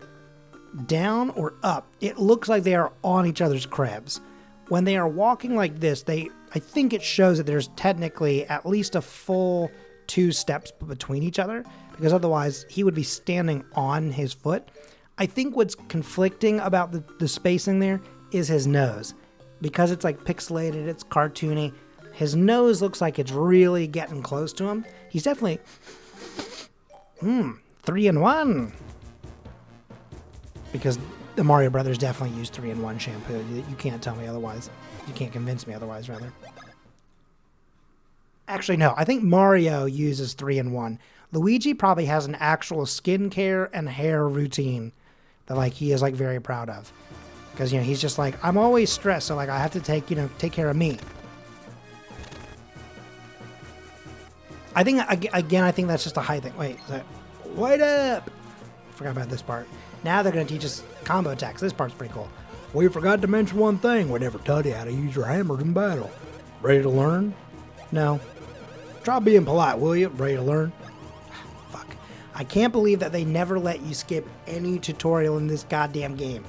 [SPEAKER 1] down or up, it looks like they are on each other's crabs. When they are walking like this, I think it shows that there's technically at least a full 2 steps between each other, because otherwise he would be standing on his foot. I think what's conflicting about the spacing there is his nose. Because it's like pixelated, it's cartoony, his nose looks like it's really getting close to him. He's definitely 3-in-1. Because the Mario Brothers definitely use 3-in-1 shampoo. You can't tell me otherwise. You can't convince me otherwise, rather. Actually, no. I think Mario uses 3-in-1. Luigi probably has an actual skincare and hair routine that, like, he is, like, very proud of. Because, you know, he's just like, I'm always stressed, so, like, I have to take care of me. I think, again, I think that's just a height thing. Wait up! Forgot about this part. Now they're going to teach us combo attacks. This part's pretty cool.
[SPEAKER 2] We forgot to mention one thing. We never taught you how to use your hammers in battle. Ready to learn?
[SPEAKER 1] No. Try being polite, will you? Ready to learn? Fuck. I can't believe that they never let you skip any tutorial in this goddamn game.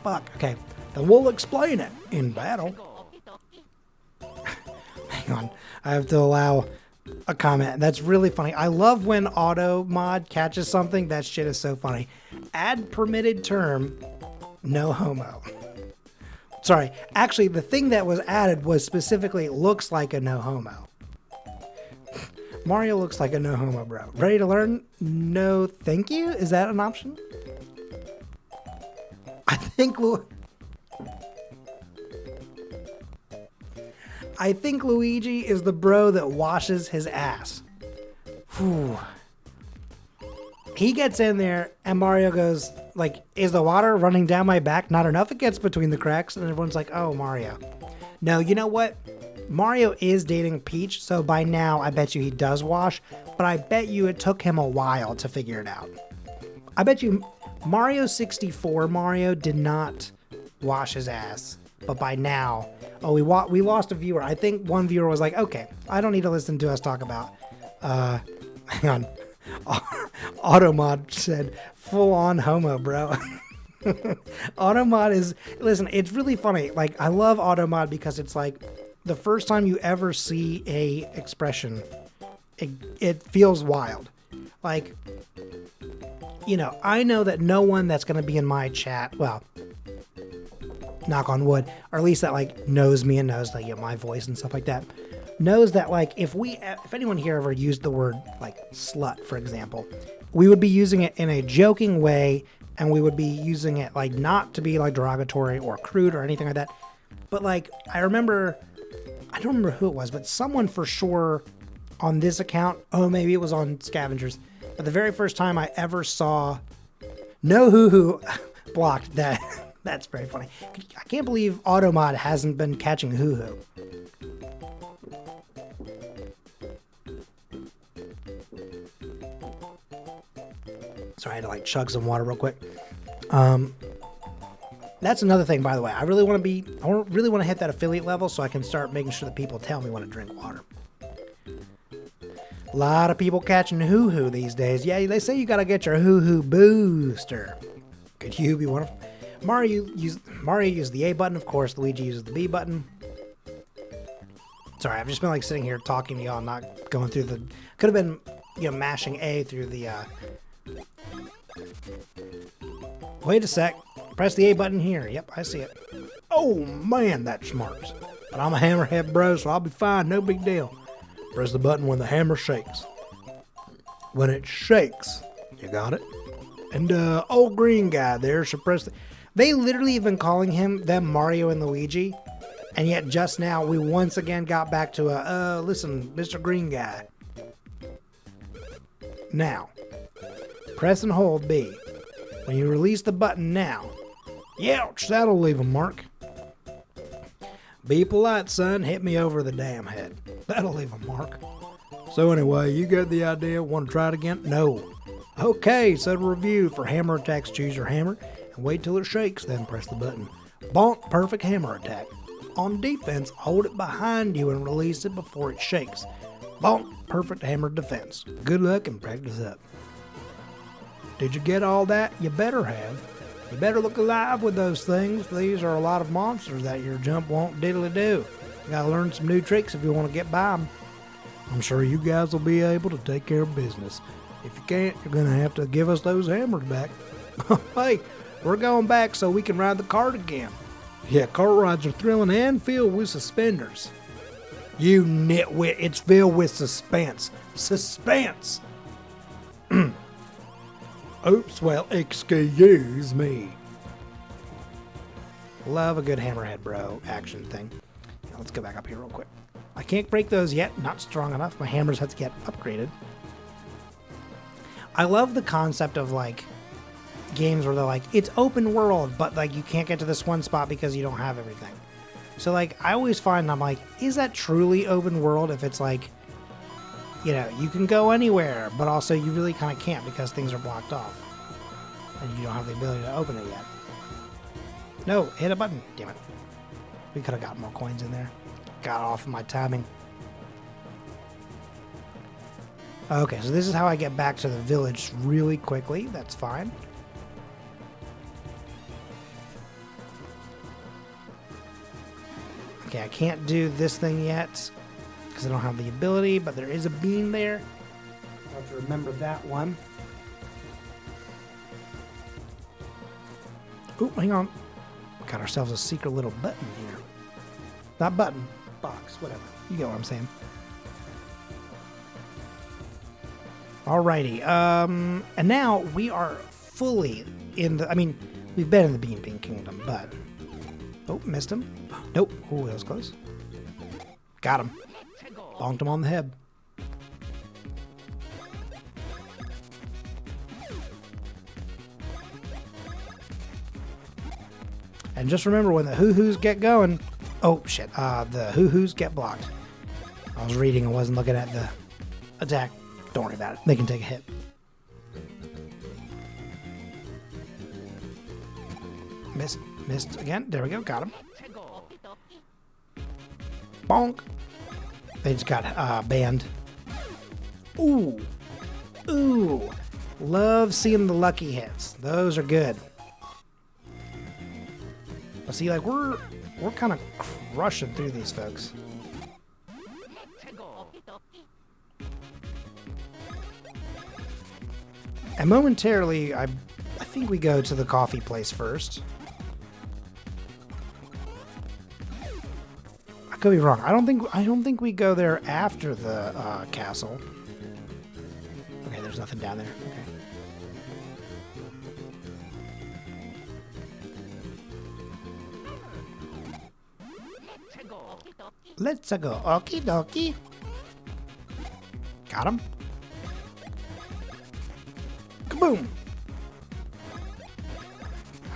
[SPEAKER 1] Fuck. Okay. Then we'll explain it in battle. Hang on. I have to allow a comment. That's really funny. I love when auto mod catches something. That shit is so funny. Add permitted term, no homo. Sorry. Actually, the thing that was added was specifically looks like a no homo. Mario looks like a no homo, bro. Ready to learn? No, thank you. Is that an option? I think Luigi is the bro that washes his ass. Whew. He gets in there and Mario goes like, is the water running down my back not enough? It gets between the cracks and everyone's like, oh, Mario. No, you know what? Mario is dating Peach, so by now I bet you he does wash, but I bet you it took him a while to figure it out. I bet you Mario 64 Mario did not wash his ass, but by now, oh, we lost a viewer. I think one viewer was like, okay, I don't need to listen to us talk about, hang on. Automod said, full on homo, bro. Automod is, listen, it's really funny. Like, I love Automod because it's like, the first time you ever see a expression, it feels wild. Like, you know, I know that no one that's going to be in my chat, well, knock on wood, or at least that like knows me and knows like, you know, my voice and stuff like that, knows that like if anyone here ever used the word like slut, for example, we would be using it in a joking way, and we would be using it like not to be like derogatory or crude or anything like that. But like, I don't remember who it was, but someone for sure on this account, oh, maybe it was on Scavengers, but the very first time I ever saw no hoo-hoo blocked, that's very funny. I can't believe Automod hasn't been catching hoo-hoo. Sorry, I had to like chug some water real quick. That's another thing, by the way. I really want to hit that affiliate level so I can start making sure that people tell me when to drink water. A lot of people catching hoo-hoo these days. Yeah, they say you gotta get your hoo-hoo booster. Could you be one of them? Mario used the A button, of course. Luigi uses the B button. Sorry, I've just been like sitting here talking to y'all, not going through the... Could have been, you know, mashing A through the... Wait a sec. Press the A button here. Yep, I see it. Oh, man, that smarts. But I'm a hammerhead bro, so I'll be fine. No big deal. Press the button when the hammer shakes. When it shakes, you got it? And, old green guy there should press the... They literally have been calling them Mario and Luigi. And yet just now, we once again got back to listen, Mr. Green Guy. Now, press and hold B. When you release the button now, youch, that'll leave a mark. Be polite, son. Hit me over the damn head. That'll leave a mark. So anyway, you get the idea? Want to try it again? No. Okay, so to review, for hammer attacks, choose your hammer and wait till it shakes, then press the button. Bonk, perfect hammer attack. On defense, hold it behind you and release it before it shakes. Bonk, perfect hammer defense. Good luck and practice up. Did you get all that? You better have. You better look alive with those things. These are a lot of monsters that your jump won't diddly do. You gotta learn some new tricks if you want to get by them. I'm sure you guys will be able to take care of business. If you can't, you're gonna have to give us those hammers back. Hey, we're going back so we can ride the cart again. Yeah, cart rides are thrilling and filled with suspenders. You nitwit, it's filled with suspense. Suspense! Oops, well, excuse me. Love a good hammerhead bro action thing. Now, let's go back up here real quick. I can't break those yet, not strong enough. My hammers have to get upgraded. I love the concept of like games where they're like, it's open world, but like you can't get to this one spot because you don't have everything. So like I always find I'm like, is that truly open world if it's like, you know, you can go anywhere, but also you really kind of can't because things are blocked off. And you don't have the ability to open it yet. No, hit a button. Damn it. We could have got more coins in there. Got off of my timing. Okay, so this is how I get back to the village really quickly. That's fine. Okay, I can't do this thing yet because I don't have the ability, but there is a bean there. I have to remember that one. Oh, hang on. Got ourselves a secret little button here. Not button, box, whatever. You get what I'm saying. Alrighty. And now we are fully in the... I mean, we've been in the Bean Kingdom, but... Oh, missed him. Nope. Oh, that was close. Got him. Bonked him on the head. And just remember, when the hoo-hoos get going... Oh, shit. The hoo-hoos get blocked. I was reading and wasn't looking at the attack. Don't worry about it. They can take a hit. Missed again. There we go. Got him. Bonk. They just got banned. Ooh. Ooh. Love seeing the lucky hits. Those are good. But see, like, we're kind of crushing through these folks. And momentarily, I think we go to the coffee place first. I could be wrong. I don't think we go there after the castle. Okay, there's nothing down there. Okay. Let's go. Okie dokie. Got him. Kaboom!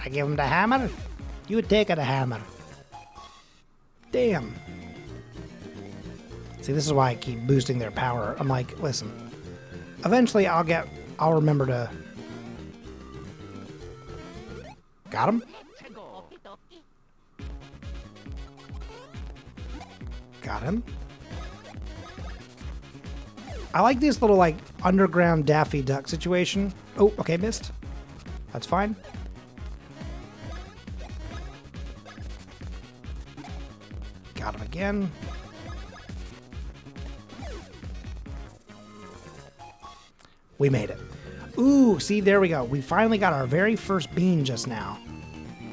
[SPEAKER 1] I give him the hammer. You take the hammer. Damn. See, this is why I keep boosting their power. I'm like, listen. Eventually, I'll remember to... Got him? Got him. I like this little, like, underground Daffy Duck situation. Oh, okay, missed. That's fine. Got him again. We made it. Ooh, see, there we go. We finally got our very first bean just now.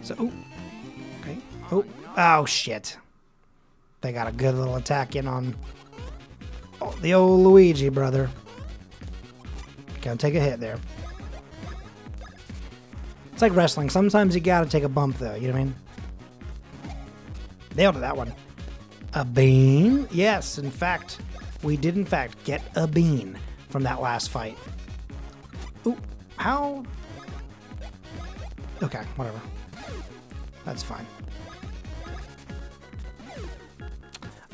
[SPEAKER 1] So, ooh. Okay. Oh, shit. They got a good little attack in on the old Luigi, brother. Gonna take a hit there. It's like wrestling. Sometimes you gotta take a bump, though. You know what I mean? Nailed it, that one. A bean? Yes, in fact, we did, in fact, get a bean from that last fight. Ooh, how? Okay, whatever. That's fine.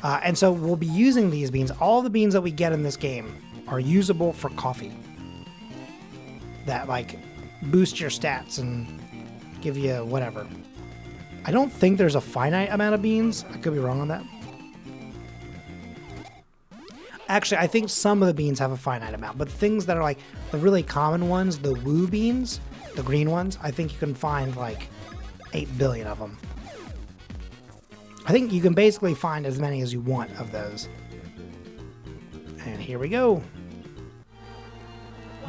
[SPEAKER 1] And so we'll be using these beans. All the beans that we get in this game are usable for coffee. That, like, boost your stats and give you whatever. I don't think there's a finite amount of beans. I could be wrong on that. Actually, I think some of the beans have a finite amount. But things that are, like, the really common ones, the woo beans, the green ones, I think you can find, like, 8 billion of them. I think you can basically find as many as you want of those. And here we go.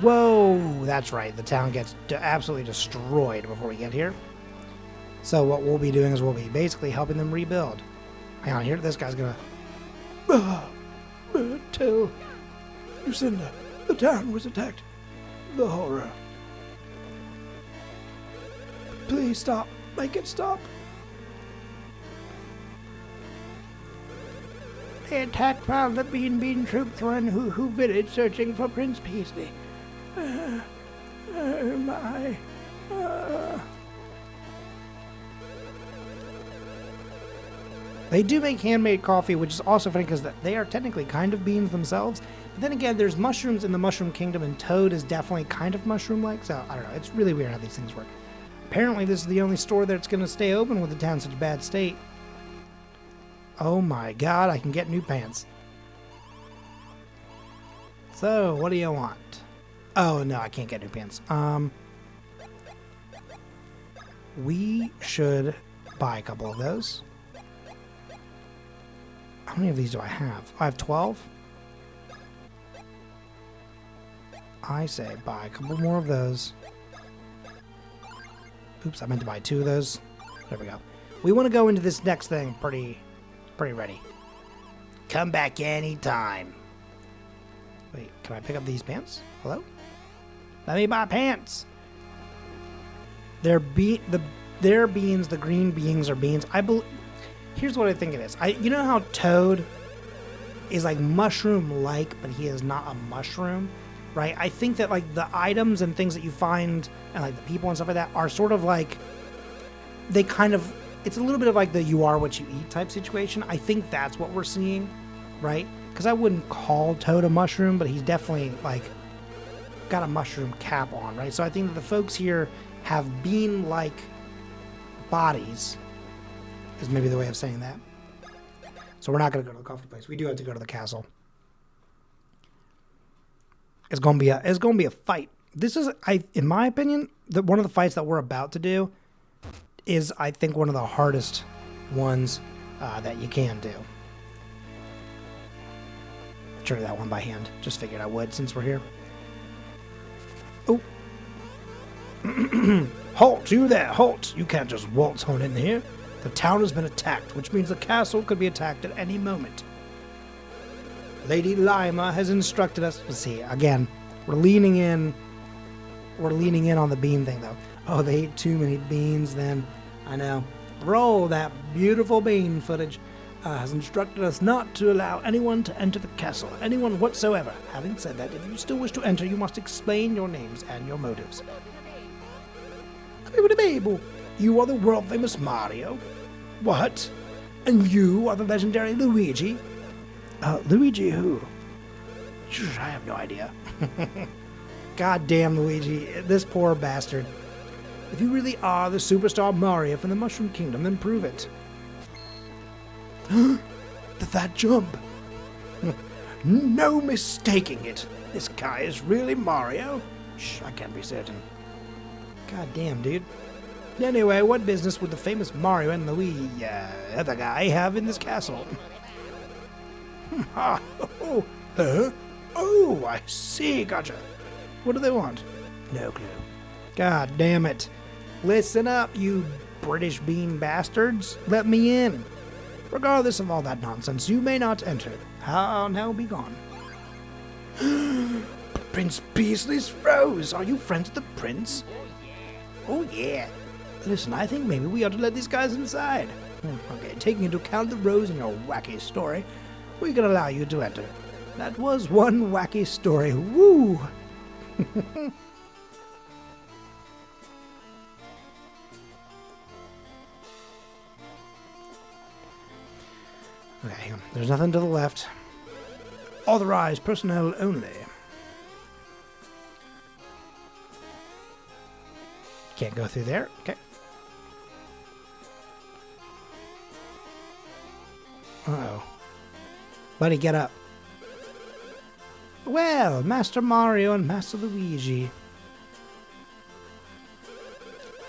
[SPEAKER 1] Whoa, that's right. The town gets absolutely destroyed before we get here. So what we'll be doing is we'll be basically helping them rebuild. Hang on, here, this guy's gonna...
[SPEAKER 2] Tell Lucinda the town was attacked. The horror. Please stop. Make it stop.
[SPEAKER 1] They attacked while the Bean troops were in Hoo village searching for Prince Peasley.
[SPEAKER 2] Oh my.
[SPEAKER 1] They do make handmade coffee, which is also funny because they are technically kind of beans themselves. But then again, there's mushrooms in the Mushroom Kingdom, and Toad is definitely kind of mushroom-like, so I don't know. It's really weird how these things work. Apparently, this is the only store that's going to stay open with the town in such a bad state. Oh my god, I can get new pants. So, what do you want? Oh, no, I can't get new pants. We should buy a couple of those. How many of these do I have? I have 12. I say buy a couple more of those. Oops, I meant to buy 2 of those. There we go. We want to go into this next thing pretty ready. Come back anytime. Wait, can I pick up these pants? Hello? Let me buy pants. Their beans, the green beans are beans. Here's what I think it is. You know how Toad is like mushroom-like, but he is not a mushroom, right? I think that like the items and things that you find and like the people and stuff like that are sort of like it's a little bit of like the you are what you eat type situation. I think that's what we're seeing, right? Because I wouldn't call Toad a mushroom, but he's definitely like got a mushroom cap on, right? So I think that the folks here have bean-like bodies, is maybe the way of saying that. So we're not going to go to the coffee place. We do have to go to the castle. It's going to be a fight. This is, in my opinion, one of the fights that we're about to do is, I think, one of the hardest ones that you can do. Try that one by hand. Just figured I would since we're here. Oh. Halt, you there, halt. You can't just waltz on in here. The town has been attacked, which means the castle could be attacked at any moment. Lady Lima has instructed us. Let's see, again, we're leaning in. We're leaning in on the bean thing, though. Oh, they ate too many beans then. I know. Roll that beautiful bean footage. Has instructed us not to allow anyone to enter the castle, anyone whatsoever. Having said that, if you still wish to enter, you must explain your names and your motives. You are the world-famous Mario. What? And you are the legendary Luigi? Luigi who? I have no idea. Goddamn Luigi, this poor bastard. If you really are the superstar Mario from the Mushroom Kingdom, then prove it. That jump! No mistaking it. This guy is really Mario? Shh, I can't be certain. God damn, dude. Anyway, what business would the famous Mario and Luigi, other guy, have in this castle? Huh? Oh, I see, gotcha. What do they want? No clue. God damn it. Listen up, you British bean bastards. Let me in. Regardless of all that nonsense, you may not enter. How now be gone. Prince Beasley's Rose. Are you friends with the prince? Oh, yeah. Listen, I think maybe we ought to let these guys inside. Okay, taking into account the Rose and your wacky story, we can allow you to enter. That was one wacky story. Woo! Okay, there's nothing to the left. Authorized personnel only. Can't go through there. Okay. Uh-oh. Buddy, get up. Well, Master Mario and Master Luigi.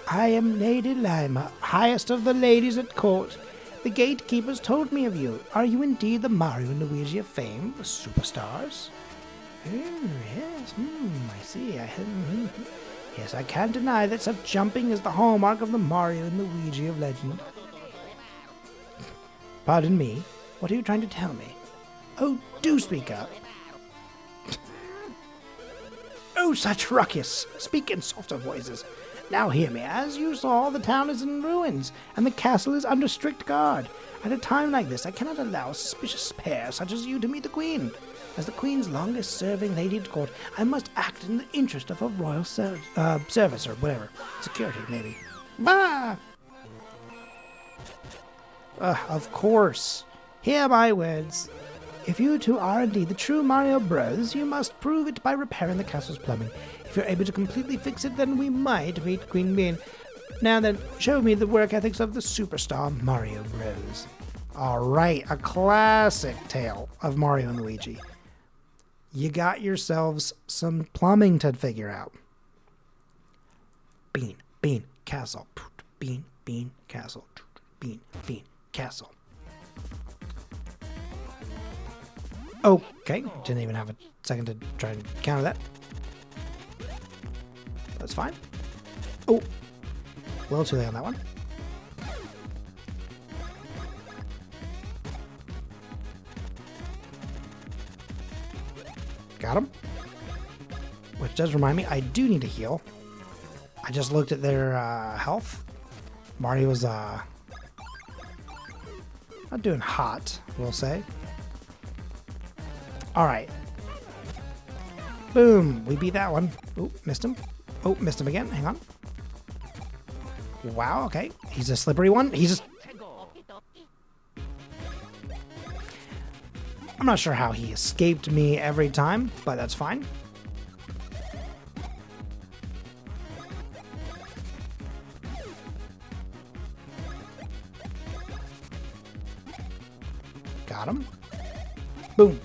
[SPEAKER 1] I am Lady Lima, highest of the ladies at court. The gatekeepers told me of you. Are you indeed the Mario and Luigi of fame, the superstars? Oh, yes, I see. Yes, I can't deny that such jumping is the hallmark of the Mario and Luigi of legend. Pardon me, what are you trying to tell me? Oh, do speak up. Oh, such ruckus! Speak in softer voices. Now hear me. As you saw, the town is in ruins, and the castle is under strict guard. At a time like this, I cannot allow a suspicious pair such as you to meet the Queen. As the Queen's longest-serving lady at court, I must act in the interest of her royal service, or whatever. Security, maybe. Bah! Of course. Hear my words. If you two are indeed the true Mario Bros, you must prove it by repairing the castle's plumbing. If you're able to completely fix it, then we might meet Queen Bean. Now then, show me the work ethics of the superstar Mario Bros. Alright, a classic tale of Mario and Luigi. you got yourselves some plumbing to figure out. Bean, bean, castle. Bean, bean, castle. Bean, bean, castle. Okay, didn't even have a second to try and counter that. That's fine. Oh, a little too late on that one. Got him. Which does remind me, I do need to heal. I just looked at their health. Mario was not doing hot, we'll say. Alright. Boom. We beat that one. Oh, missed him. Oh, missed him again. Hang on. Wow, okay. He's a slippery one. He's just... I'm not sure how he escaped me every time, but that's fine. Got him. Boom.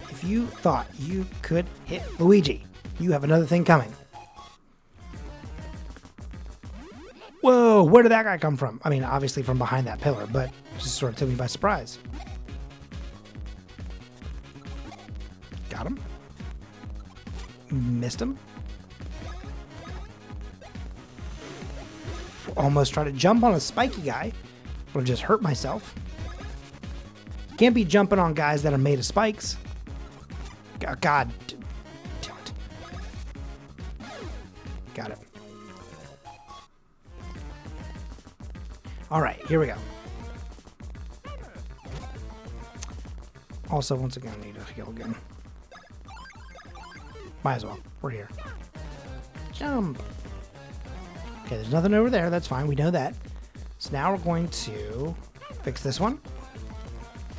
[SPEAKER 1] If you thought you could hit Luigi, you have another thing coming. Whoa, where did that guy come from? I mean, obviously from behind that pillar, but just sort of took me by surprise. Got him. Missed him. Almost tried to jump on a spiky guy. Would have just hurt myself. Can't be jumping on guys that are made of spikes. God damn it. Got it. Alright, here we go. Also, once again, I need to heal again. Might as well. We're here. Jump. Okay, there's nothing over there. That's fine. We know that. So now we're going to fix this one.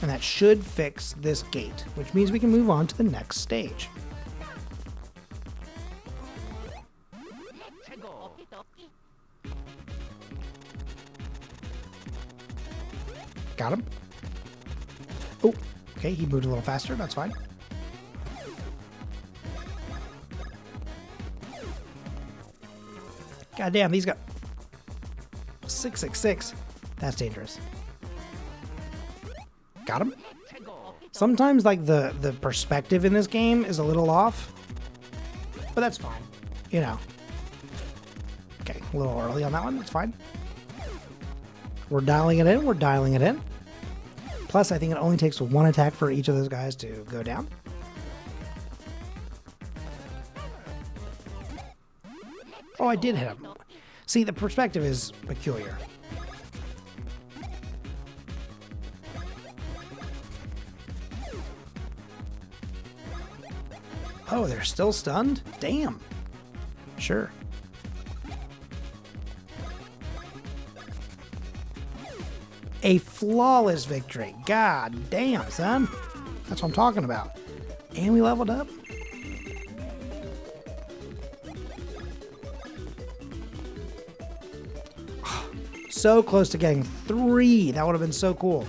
[SPEAKER 1] And that should fix this gate, which means we can move on to the next stage. Got him. Oh, okay, he moved a little faster. That's fine. God damn, these got 666. That's dangerous. Got him. Sometimes, like, the perspective in this game is a little off, but that's fine. You know. Okay, a little early on that one. That's fine. We're dialing it in. We're dialing it in. Plus, I think it only takes one attack for each of those guys to go down. Oh, I did hit him. See, the perspective is peculiar. Oh, they're still stunned? Damn. Sure. A flawless victory. God damn, son. That's what I'm talking about. And we leveled up. So close to getting 3. That would have been so cool.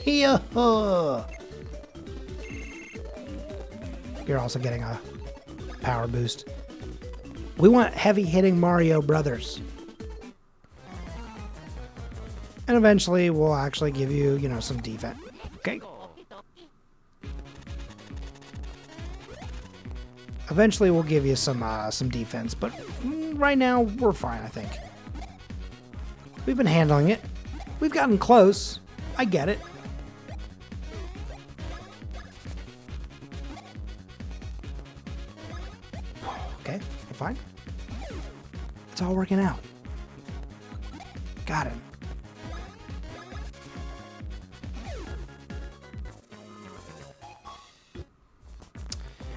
[SPEAKER 1] Yeah. You're also getting a power boost. We want heavy hitting Mario Brothers. And eventually we'll actually give you, you know, some defense. Okay. Eventually we'll give you some defense, but right now we're fine, I think. We've been handling it. We've gotten close. I get it. Okay, we're fine. It's all working out. Got him.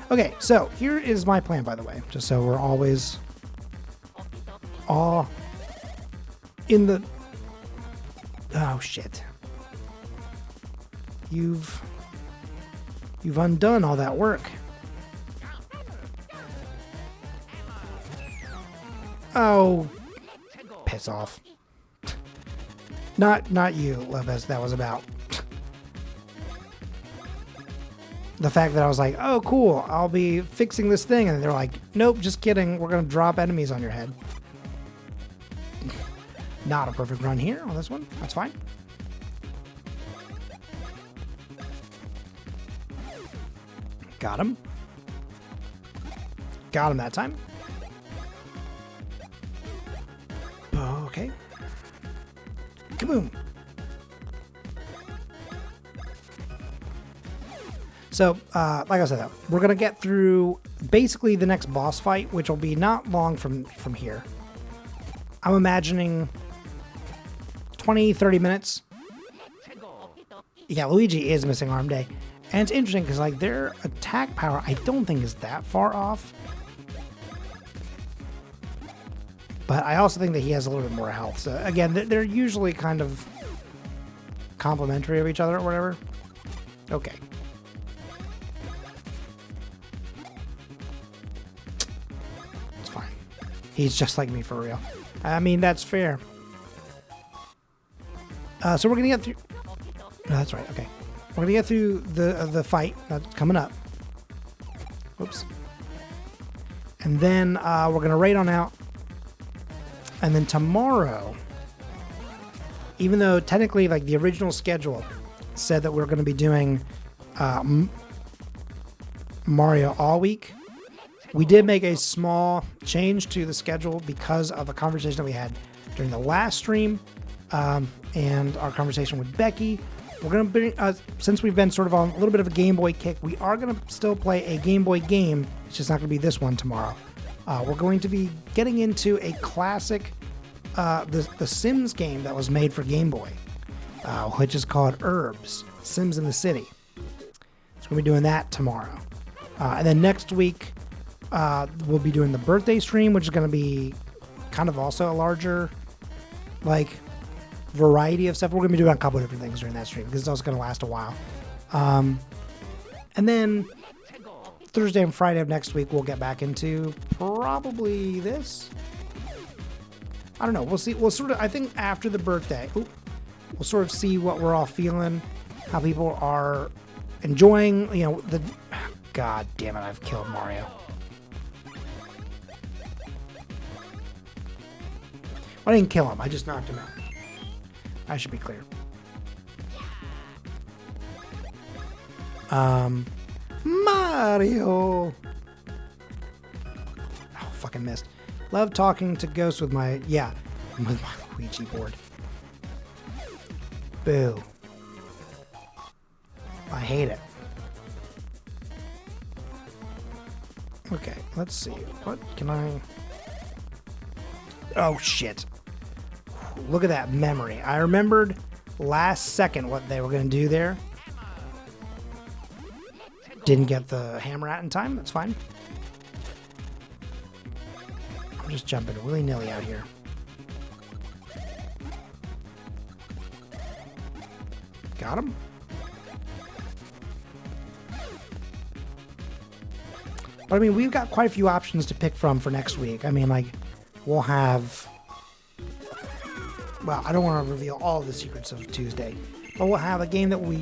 [SPEAKER 1] Okay, so here is my plan, by the way, just so we're always all in the... Oh, shit. You've undone all that work. Oh, piss off. Not you, Lopez, that was about. the fact that I was like, oh, cool, I'll be fixing this thing. And they're like, nope, just kidding. We're going to drop enemies on your head. Not a perfect run here on this one. That's fine. Got him. Got him that time. Okay. Kaboom. So, like I said, we're going to get through basically the next boss fight, which will be not long from here. I'm imagining 20, 30 minutes. Yeah, Luigi is missing Arm Day. And it's interesting because, like, their attack power, I don't think is that far off. But I also think that he has a little bit more health. So, again, they're usually kind of complementary of each other or whatever. Okay. It's fine. He's just like me for real. I mean, that's fair. So we're going to get through... No, that's right. Okay. We're going to get through the fight that's coming up. Oops. And then we're going to raid on out. And then tomorrow, even though technically like the original schedule said that we're going to be doing Mario all week, we did make a small change to the schedule because of a conversation that we had during the last stream and our conversation with Becky. We're going to bring, since we've been sort of on a little bit of a Game Boy kick, we are going to still play a Game Boy game. It's just not going to be this one tomorrow. We're going to be getting into a classic, the Sims game that was made for Game Boy, which is called Herbs, Sims in the City. So we'll be doing that tomorrow. And then next week, we'll be doing the birthday stream, which is going to be kind of also a larger, like, variety of stuff. We're going to be doing a couple of different things during that stream because it's also going to last a while. And then Thursday and Friday of next week, we'll get back into probably this. I don't know. We'll see. We'll sort of, I think after the birthday, we'll sort of see what we're all feeling, how people are enjoying, you know, the, God damn it, I've killed Mario. I didn't kill him. I just knocked him out. I should be clear. Mario. Oh, fucking missed. Love talking to ghosts with my, with my Ouija board. Boo. I hate it. Okay, let's see. What can I... Oh, shit. Look at that memory. I remembered last second what they were going to do there. Didn't get the hammer out in time. That's fine. I'm just jumping willy-nilly out here. Got him. But I mean, we've got quite a few options to pick from for next week. I mean, like, we'll have... Well, I don't want to reveal all the secrets of Tuesday, but we'll have a game that we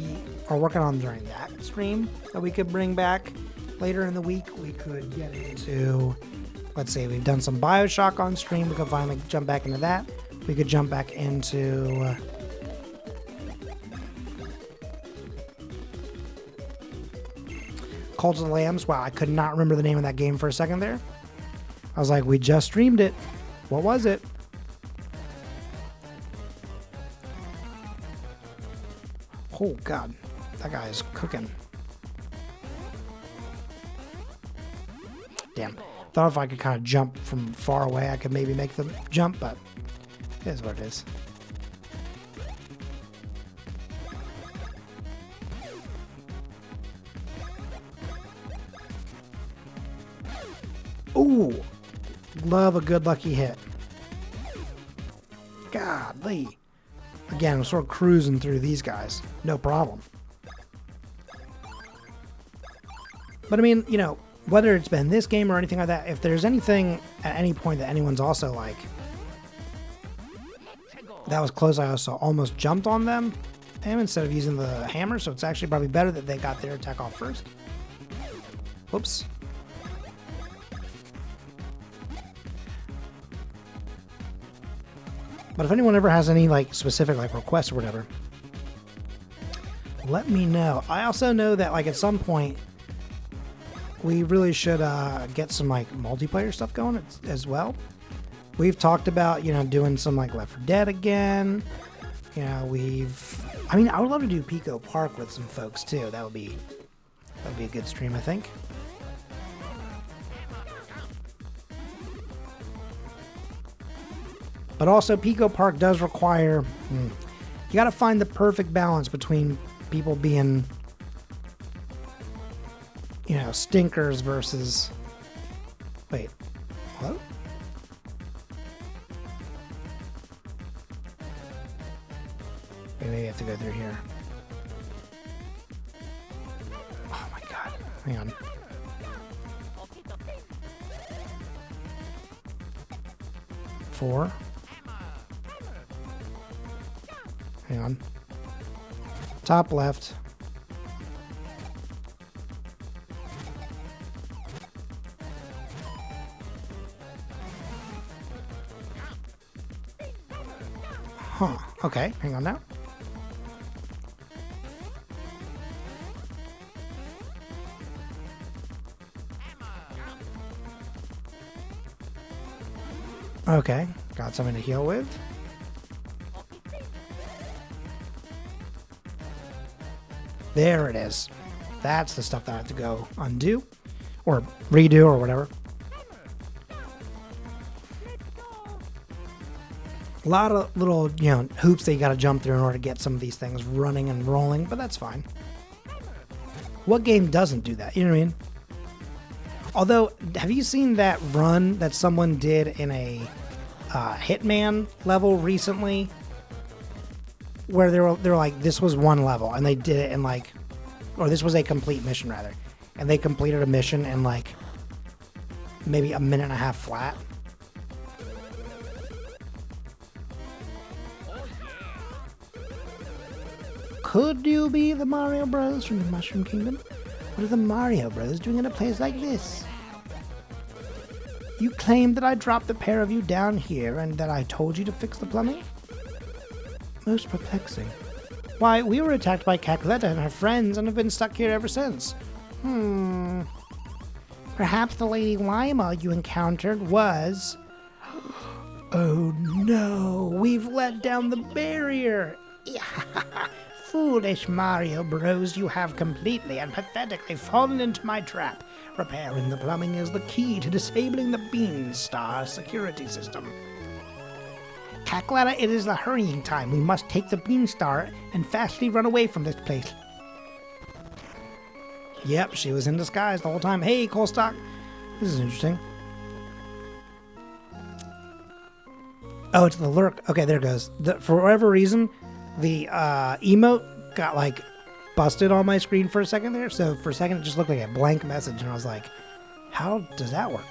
[SPEAKER 1] are working on during that stream that we could bring back later in the week. We could get into, let's say we've done some BioShock on stream. We could finally jump back into that. We could jump back into... Cult of the Lambs. Wow, I could not remember the name of that game for a second there. I was like, we just streamed it. What was it? Oh, God. That guy is cooking. Damn. Thought if I could kind of jump from far away, I could maybe make the jump, but it is what it is. Ooh. Love a good lucky hit. Godly. Again, I'm sort of cruising through these guys. No problem. But I mean, you know, whether it's been this game or anything like that, if there's anything at any point that anyone's also like, that was close, I also almost jumped on them, them instead of using the hammer, so it's actually probably better that they got their attack off first. Whoops. But if anyone ever has any like specific like requests or whatever, let me know. I also know that like at some point we really should get some like multiplayer stuff going as well. We've talked about, you know, doing some like Left 4 Dead again. You know, I mean, I would love to do Pico Park with some folks too. That would be a good stream, I think. But also, Pico Park does require, you got to find the perfect balance between people being, you know, stinkers versus, wait, hello? Maybe I have to go through here. Oh my god, hang on. Four. Hang on. Top left. Huh. Okay, hang on now. Okay, got something to heal with. There it is. That's the stuff that I have to go undo or redo or whatever. A lot of little, you know, hoops that you got to jump through in order to get some of these things running and rolling, but that's fine. What game doesn't do that? You know what I mean? Although, have you seen that run that someone did in a Hitman level recently? Where they were like, this was one level, and they did it in like, or this was a complete mission rather, and they completed a mission in like maybe a minute and a half flat. Could you be the Mario Bros from the Mushroom Kingdom? What are the Mario Bros doing in a place like this? You claim that I dropped the pair of you down here and that I told you to fix the plumbing? Most perplexing. Why, we were attacked by Cacletta and her friends and have been stuck here ever since. Perhaps the Lady Lima you encountered was... Oh no, we've let down the barrier! Foolish Mario Bros, you have completely and pathetically fallen into my trap. Repairing the plumbing is the key to disabling the Beanstar security system. Cacletta, it is the hurrying time. We must take the Beanstar and fastly run away from this place. Yep, she was in disguise the whole time. Hey, Colestock. This is interesting. Oh, it's the lurk. Okay, there it goes. For whatever reason, the emote got like busted on my screen for a second there. So for a second, it just looked like a blank message. And I was like, how does that work?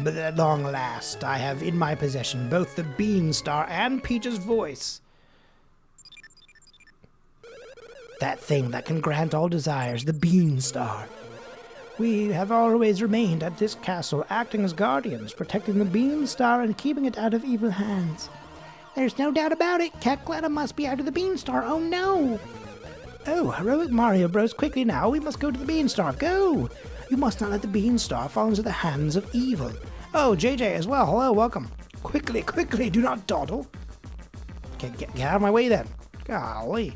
[SPEAKER 1] But at long last, I have in my possession both the Beanstar and Peach's voice. That thing that can grant all desires, the Beanstar. We have always remained at this castle, acting as guardians, protecting the Beanstar and keeping it out of evil hands. There's no doubt about it, Cacletta must be out of the Beanstar, oh no! Oh, heroic Mario Bros, quickly now, we must go to the Beanstar, go! You must not let the Beanstar fall into the hands of evil. Oh, JJ as well, hello, welcome. Quickly, quickly, do not dawdle. Okay, get out of my way then. Golly.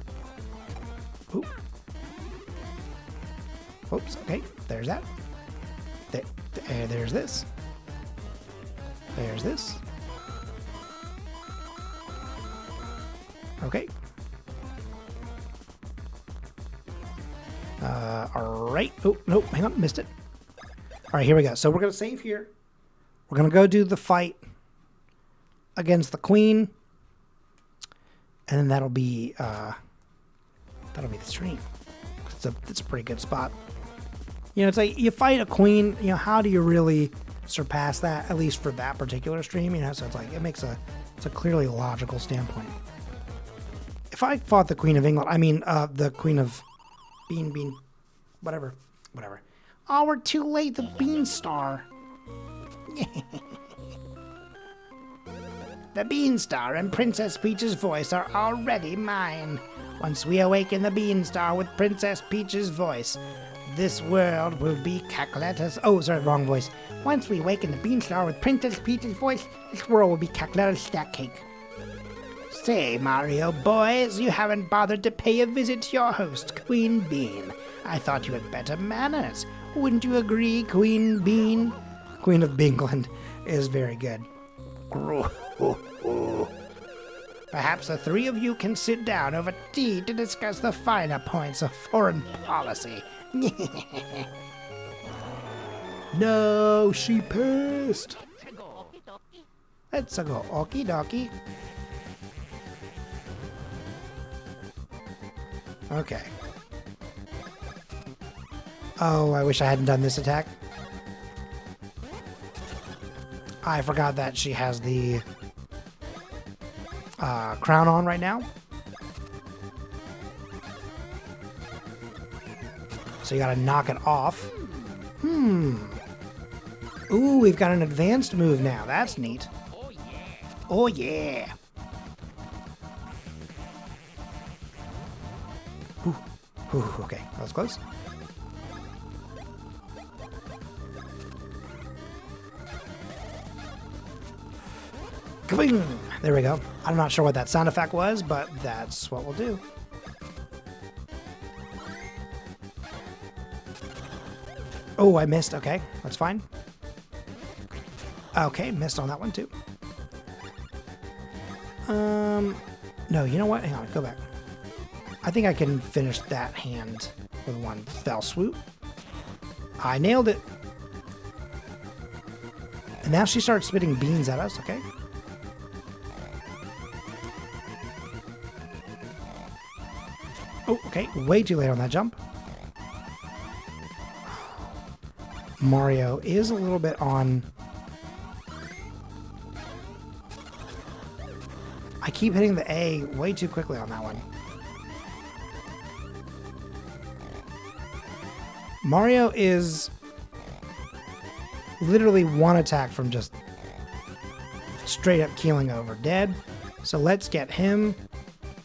[SPEAKER 1] Oop. Oops, okay, there's that. There's this. There's this. Okay. Alright. Oh, nope, hang on, missed it. Alright, here we go. So we're going to save here. We're going to go do the fight against the queen. And then that'll be the stream. It's a pretty good spot. You know, it's like you fight a queen, you know, how do you really surpass that, at least for that particular stream, you know? So it's like, it's a clearly logical standpoint. If I fought the Queen of England, I mean, the Queen of Bean, whatever. Oh, we're too late, the Bean Star. The Bean Star and Princess Peach's voice are already mine. Once we awaken the Bean Star with Princess Peach's voice, this world will be Cacaletta's... Oh, sorry, wrong voice. Once we awaken the Bean Star with Princess Peach's voice, this world will be Cacaletta's stack cake. Say, Mario boys, you haven't bothered to pay a visit to your host, Queen Bean. I thought you had better manners. Wouldn't you agree, Queen Bean? Queen of Bingland is very good. Perhaps the three of you can sit down over tea to discuss the finer points of foreign policy.
[SPEAKER 2] No, she pissed.
[SPEAKER 1] Let's go, okie dokie. Okay. Oh, I wish I hadn't done this attack. I forgot that she has the crown on right now. So you gotta knock it off. Ooh, we've got an advanced move now. That's neat. Oh, yeah. Ooh, okay, that was close. Kabing! There we go. I'm not sure what that sound effect was, but that's what we'll do. Oh, I missed. Okay, that's fine. Okay, missed on that one too. No, you know what? Hang on, go back. I think I can finish that hand with one fell swoop. I nailed it. And now she starts spitting beans at us, okay? Oh, okay, way too late on that jump. Mario is a little bit on... I keep hitting the A way too quickly on that one. Mario is literally one attack from just straight up keeling over dead. So let's get him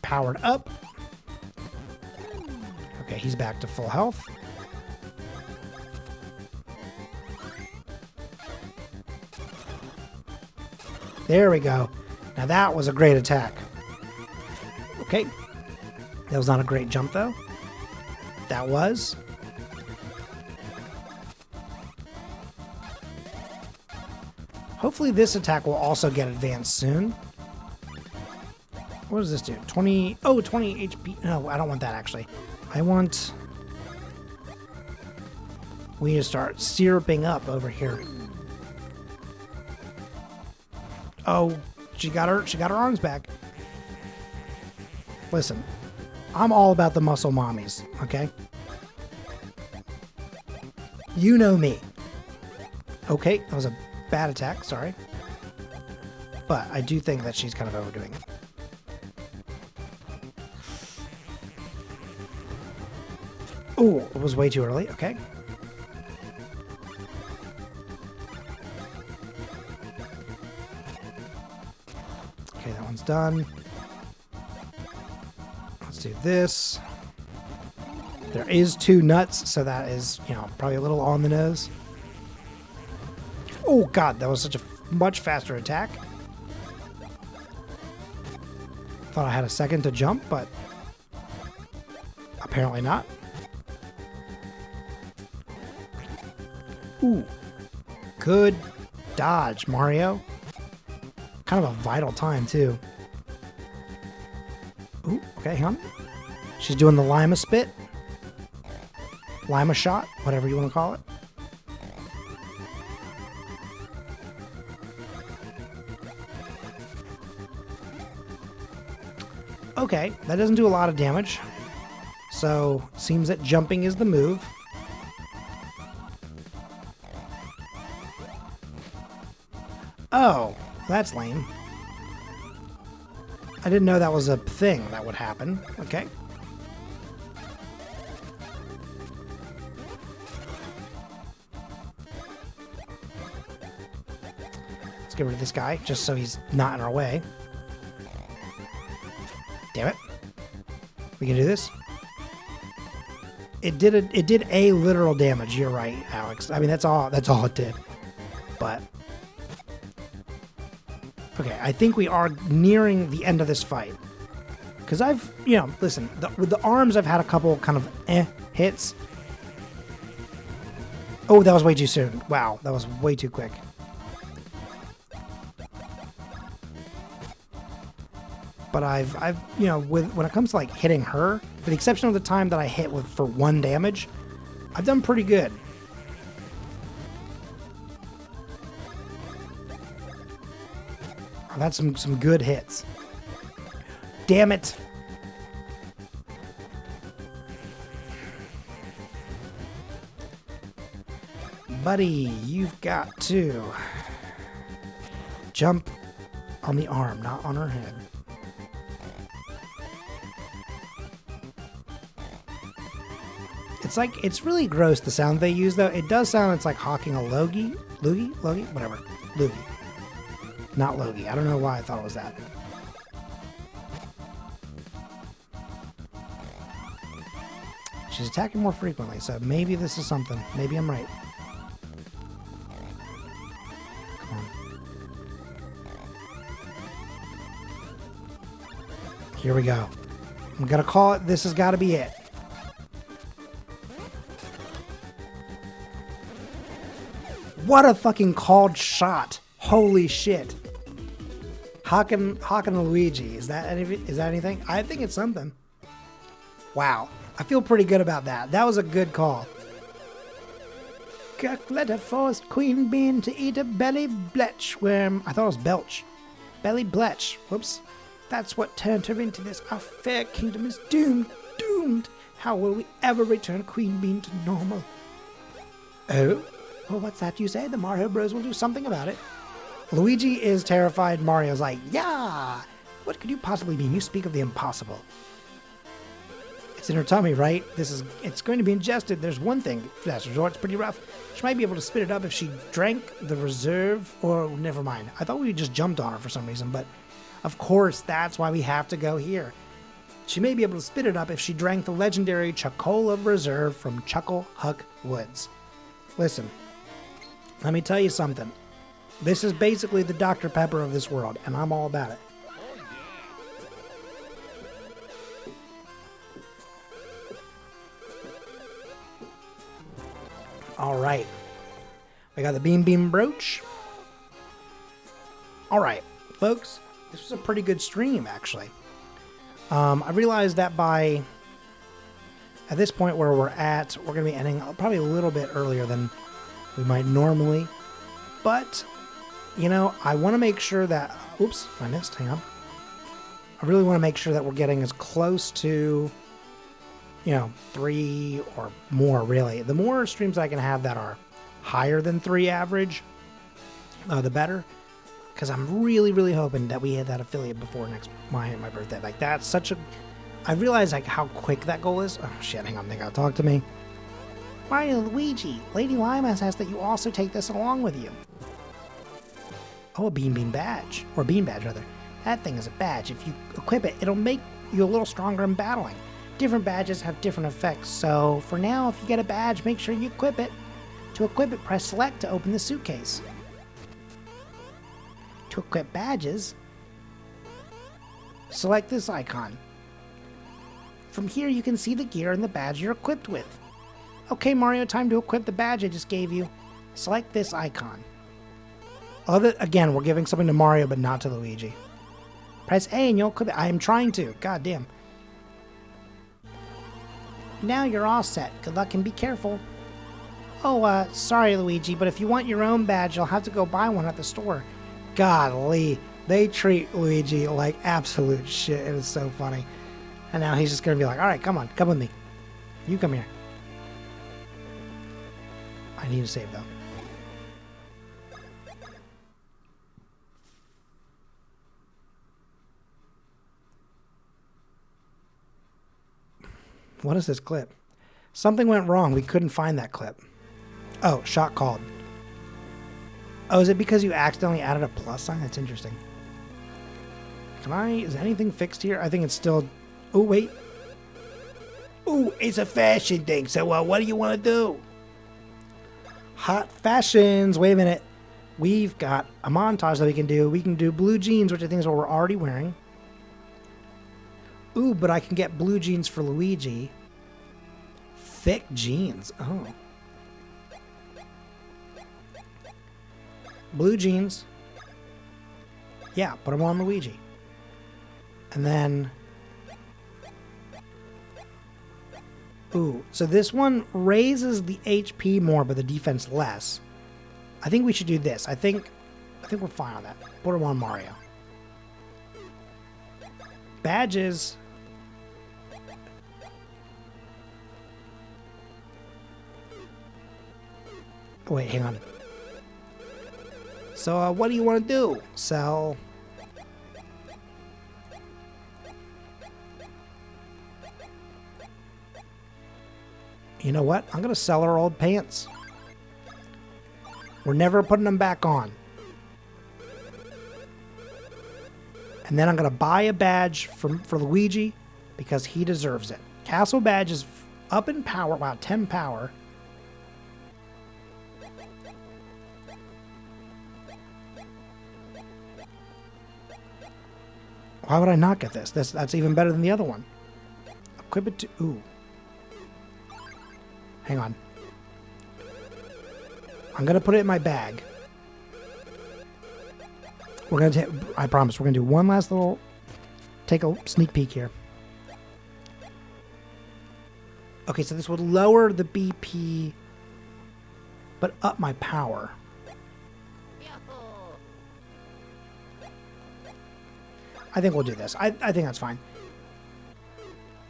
[SPEAKER 1] powered up. Okay, he's back to full health. There we go. Now that was a great attack. Okay. That was not a great jump though. That was. Hopefully this attack will also get advanced soon. What does this do? 20... Oh, 20 HP. No, I don't want that actually. I want... We need to start syruping up over here. Oh, she got her arms back. Listen, I'm all about the muscle mommies, okay? You know me. Okay, that was a bad attack, sorry. But I do think that she's kind of overdoing it. Oh, it was way too early, okay. Okay, that one's done. Let's do this. There is 2 nuts, so that is, you know, probably a little on the nose. Oh god, that was such a much faster attack. Thought I had a second to jump, but apparently not. Ooh, good dodge, Mario. Kind of a vital time, too. Ooh, okay, hang on. She's doing the Lima spit. Lima shot, whatever you want to call it. Okay, that doesn't do a lot of damage. So, seems that jumping is the move. Oh, that's lame. I didn't know that was a thing that would happen. Okay. Let's get rid of this guy, just so he's not in our way. Damn it. We can do this? It did a literal damage. You're right, Alex. I mean, that's all it did. But okay, I think we are nearing the end of this fight. Because I've, listen, with the arms, I've had a couple kind of hits. Oh, that was way too soon. Wow, that was way too quick. But I've when it comes to like hitting her, with the exception of the time that I hit for 1 damage, I've done pretty good. I've had some good hits. Damn it. Buddy, you've got to jump on the arm, not on her head. It's really gross, the sound they use, though. It does sound, it's like hawking a Logie, whatever. Loogie. Not Logie. I don't know why I thought it was that. She's attacking more frequently, so maybe this is something. Maybe I'm right. Come on. Here we go. I'm gonna call it. This has got to be it. What a fucking called shot. Holy shit. Hawking Luigi. Is that anything? I think it's something. Wow. I feel pretty good about that. That was a good call. Kirkletta forced Queen Bean to eat a belly bletch worm. I thought it was belch. Belly bletch. Whoops. That's what turned her into this. Our fair kingdom is doomed. Doomed. How will we ever return Queen Bean to normal? Oh? Well, what's that you say? The Mario Bros will do something about it. Luigi is terrified. Mario's like, yeah! What could you possibly mean? You speak of the impossible. It's in her tummy, right? It's going to be ingested. There's one thing. Last resort, it's pretty rough. She might be able to spit it up if she drank the reserve, or never mind. I thought we just jumped on her for some reason, but of course, that's why we have to go here. She may be able to spit it up if she drank the legendary Chocola Reserve from Chuckle Huck Woods. Listen, let me tell you something. This is basically the Dr. Pepper of this world, and I'm all about it. All right. We got the Beam Brooch. All right, folks. This was a pretty good stream, actually. I realized that at this point where we're at, we're going to be ending probably a little bit earlier than we might normally. But, I want to make sure that... Oops, I missed. Hang on. I really want to make sure that we're getting as close to... 3 or more, really. The more streams I can have that are higher than 3 average, the better. Because I'm really, really hoping that we hit that affiliate before my birthday. Like, that's such a... I realize, how quick that goal is. Oh, shit, hang on. They gotta talk to me. Mario, Luigi, Lady Lima has asked that you also take this along with you. Oh, a Beam badge. Or a Bean badge, rather. That thing is a badge. If you equip it, it'll make you a little stronger in battling. Different badges have different effects, so for now, if you get a badge, make sure you equip it. To equip it, press select to open the suitcase. To equip badges, select this icon. From here, you can see the gear and the badge you're equipped with. Okay, Mario, time to equip the badge I just gave you. Select this icon. Again, we're giving something to Mario, but not to Luigi. Press A and you'll equip it. I am trying to. God damn. Now you're all set. Good luck and be careful. Oh, sorry, Luigi, but if you want your own badge, you'll have to go buy one at the store. Golly, they treat Luigi like absolute shit. It is so funny. And now he's just going to be like, all right, come on, come with me. You come here. I need to save, though. What is this clip? Something went wrong. We couldn't find that clip. Oh, shot called. Oh, is it because you accidentally added a plus sign? That's interesting. Is anything fixed here? I think it's still... Oh, wait. Oh, it's a fashion thing. So, what do you want to do? Hot fashions. Wait a minute. We've got a montage that we can do. We can do blue jeans, which I think is what we're already wearing. Ooh, but I can get blue jeans for Luigi. Thick jeans. Oh. Blue jeans. Yeah, put them on Luigi. And then... Ooh, so this one raises the HP more, but the defense less. I think we should do this. I think we're fine on that. Put them on Mario. Badges. Oh, wait, hang on. So, what do you want to do? Sell. You know what? I'm going to sell our old pants. We're never putting them back on. And then I'm going to buy a badge for Luigi because he deserves it. Castle badge is up in power. Wow, 10 power. Why would I not get this? That's even better than the other one. Equip it to... Ooh. Hang on. I'm going to put it in my bag. We're going to... I promise, we're going to do one last little... Take a sneak peek here. Okay, so this would lower the BP, but up my power. I think we'll do this. I think that's fine.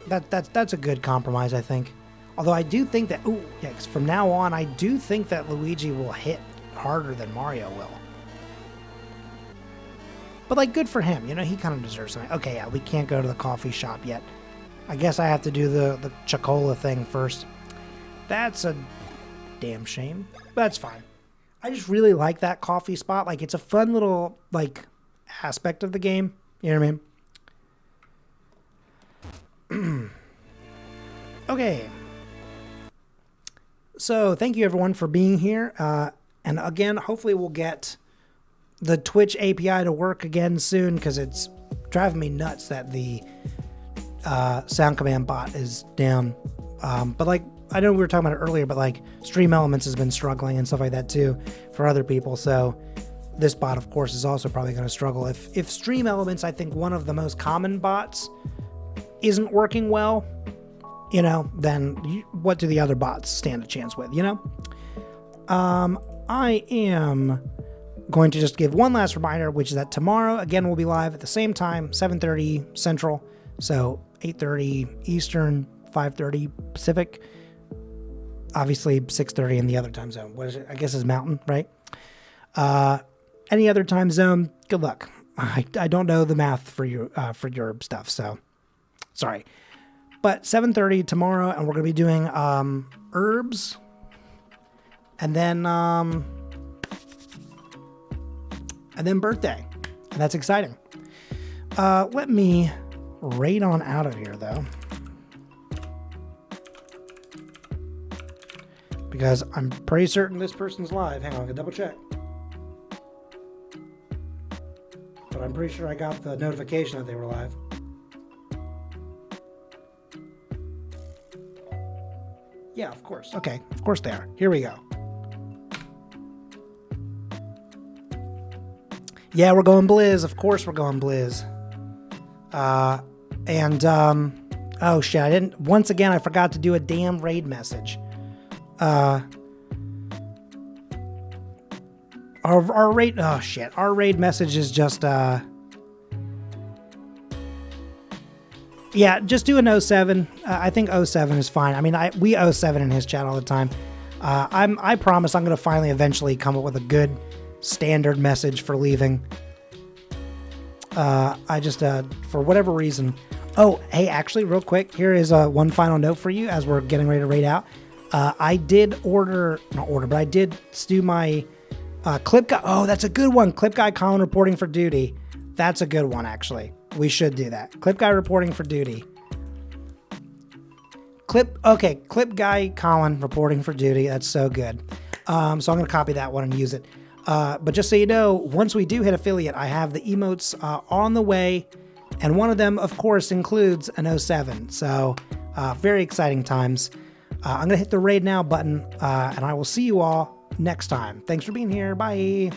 [SPEAKER 1] That's a good compromise, I think. Although I do think that... Ooh, yeah, 'cause from now on, I do think that Luigi will hit harder than Mario will. But, like, good for him. You know, he kind of deserves something. Okay, yeah, we can't go to the coffee shop yet. I guess I have to do the Chocola thing first. That's a damn shame. But that's fine. I just really like that coffee spot. Like, it's a fun little, like, aspect of the game. You know what I mean? Okay. So, thank you everyone for being here. And again, hopefully we'll get the Twitch API to work again soon, because it's driving me nuts that the Sound Command bot is down. But like, I know we were talking about it earlier, but like Stream Elements has been struggling and stuff like that too for other people. So this bot, of course, is also probably going to struggle. If Stream Elements, I think one of the most common bots, isn't working well, you know, then what do the other bots stand a chance with, you know? I am going to just give one last reminder, which is that tomorrow, again, we'll be live at the same time, 7:30 Central, so 8:30 Eastern, 5:30 Pacific, obviously 6:30 in the other time zone. What is it? I guess it's Mountain, right? Any other time zone, good luck. I don't know the math for your stuff, so sorry. But 7:30 tomorrow, and we're going to be doing herbs, and then birthday, and that's exciting. Let me raid on out of here, though, because I'm pretty certain this person's live. Hang on, I'm going to double check. But I'm pretty sure I got the notification that they were live. Yeah, of course. Okay, of course they are. Here we go. Yeah, we're going Blizz. Of course we're going Blizz. Oh shit, once again, I forgot to do a damn raid message. Our raid, oh shit, our raid message is just, yeah, just do an 07. I think 07 is fine. I mean, we 07 in his chat all the time. I promise I'm going to finally eventually come up with a good standard message for leaving. I just, for whatever reason, Oh, hey, actually, real quick, here is one final note for you as we're getting ready to raid out. I did I did do my clip guy. Oh, that's a good one. Clip guy Colin reporting for duty. That's a good one, actually. We should do that. Clip guy reporting for duty. Clip guy Colin reporting for duty. That's so good. So I'm going to copy that one and use it. But just so you know, once we do hit affiliate, I have the emotes on the way. And one of them, of course, includes an 07. So very exciting times. I'm going to hit the raid now button, and I will see you all next time. Thanks for being here. Bye.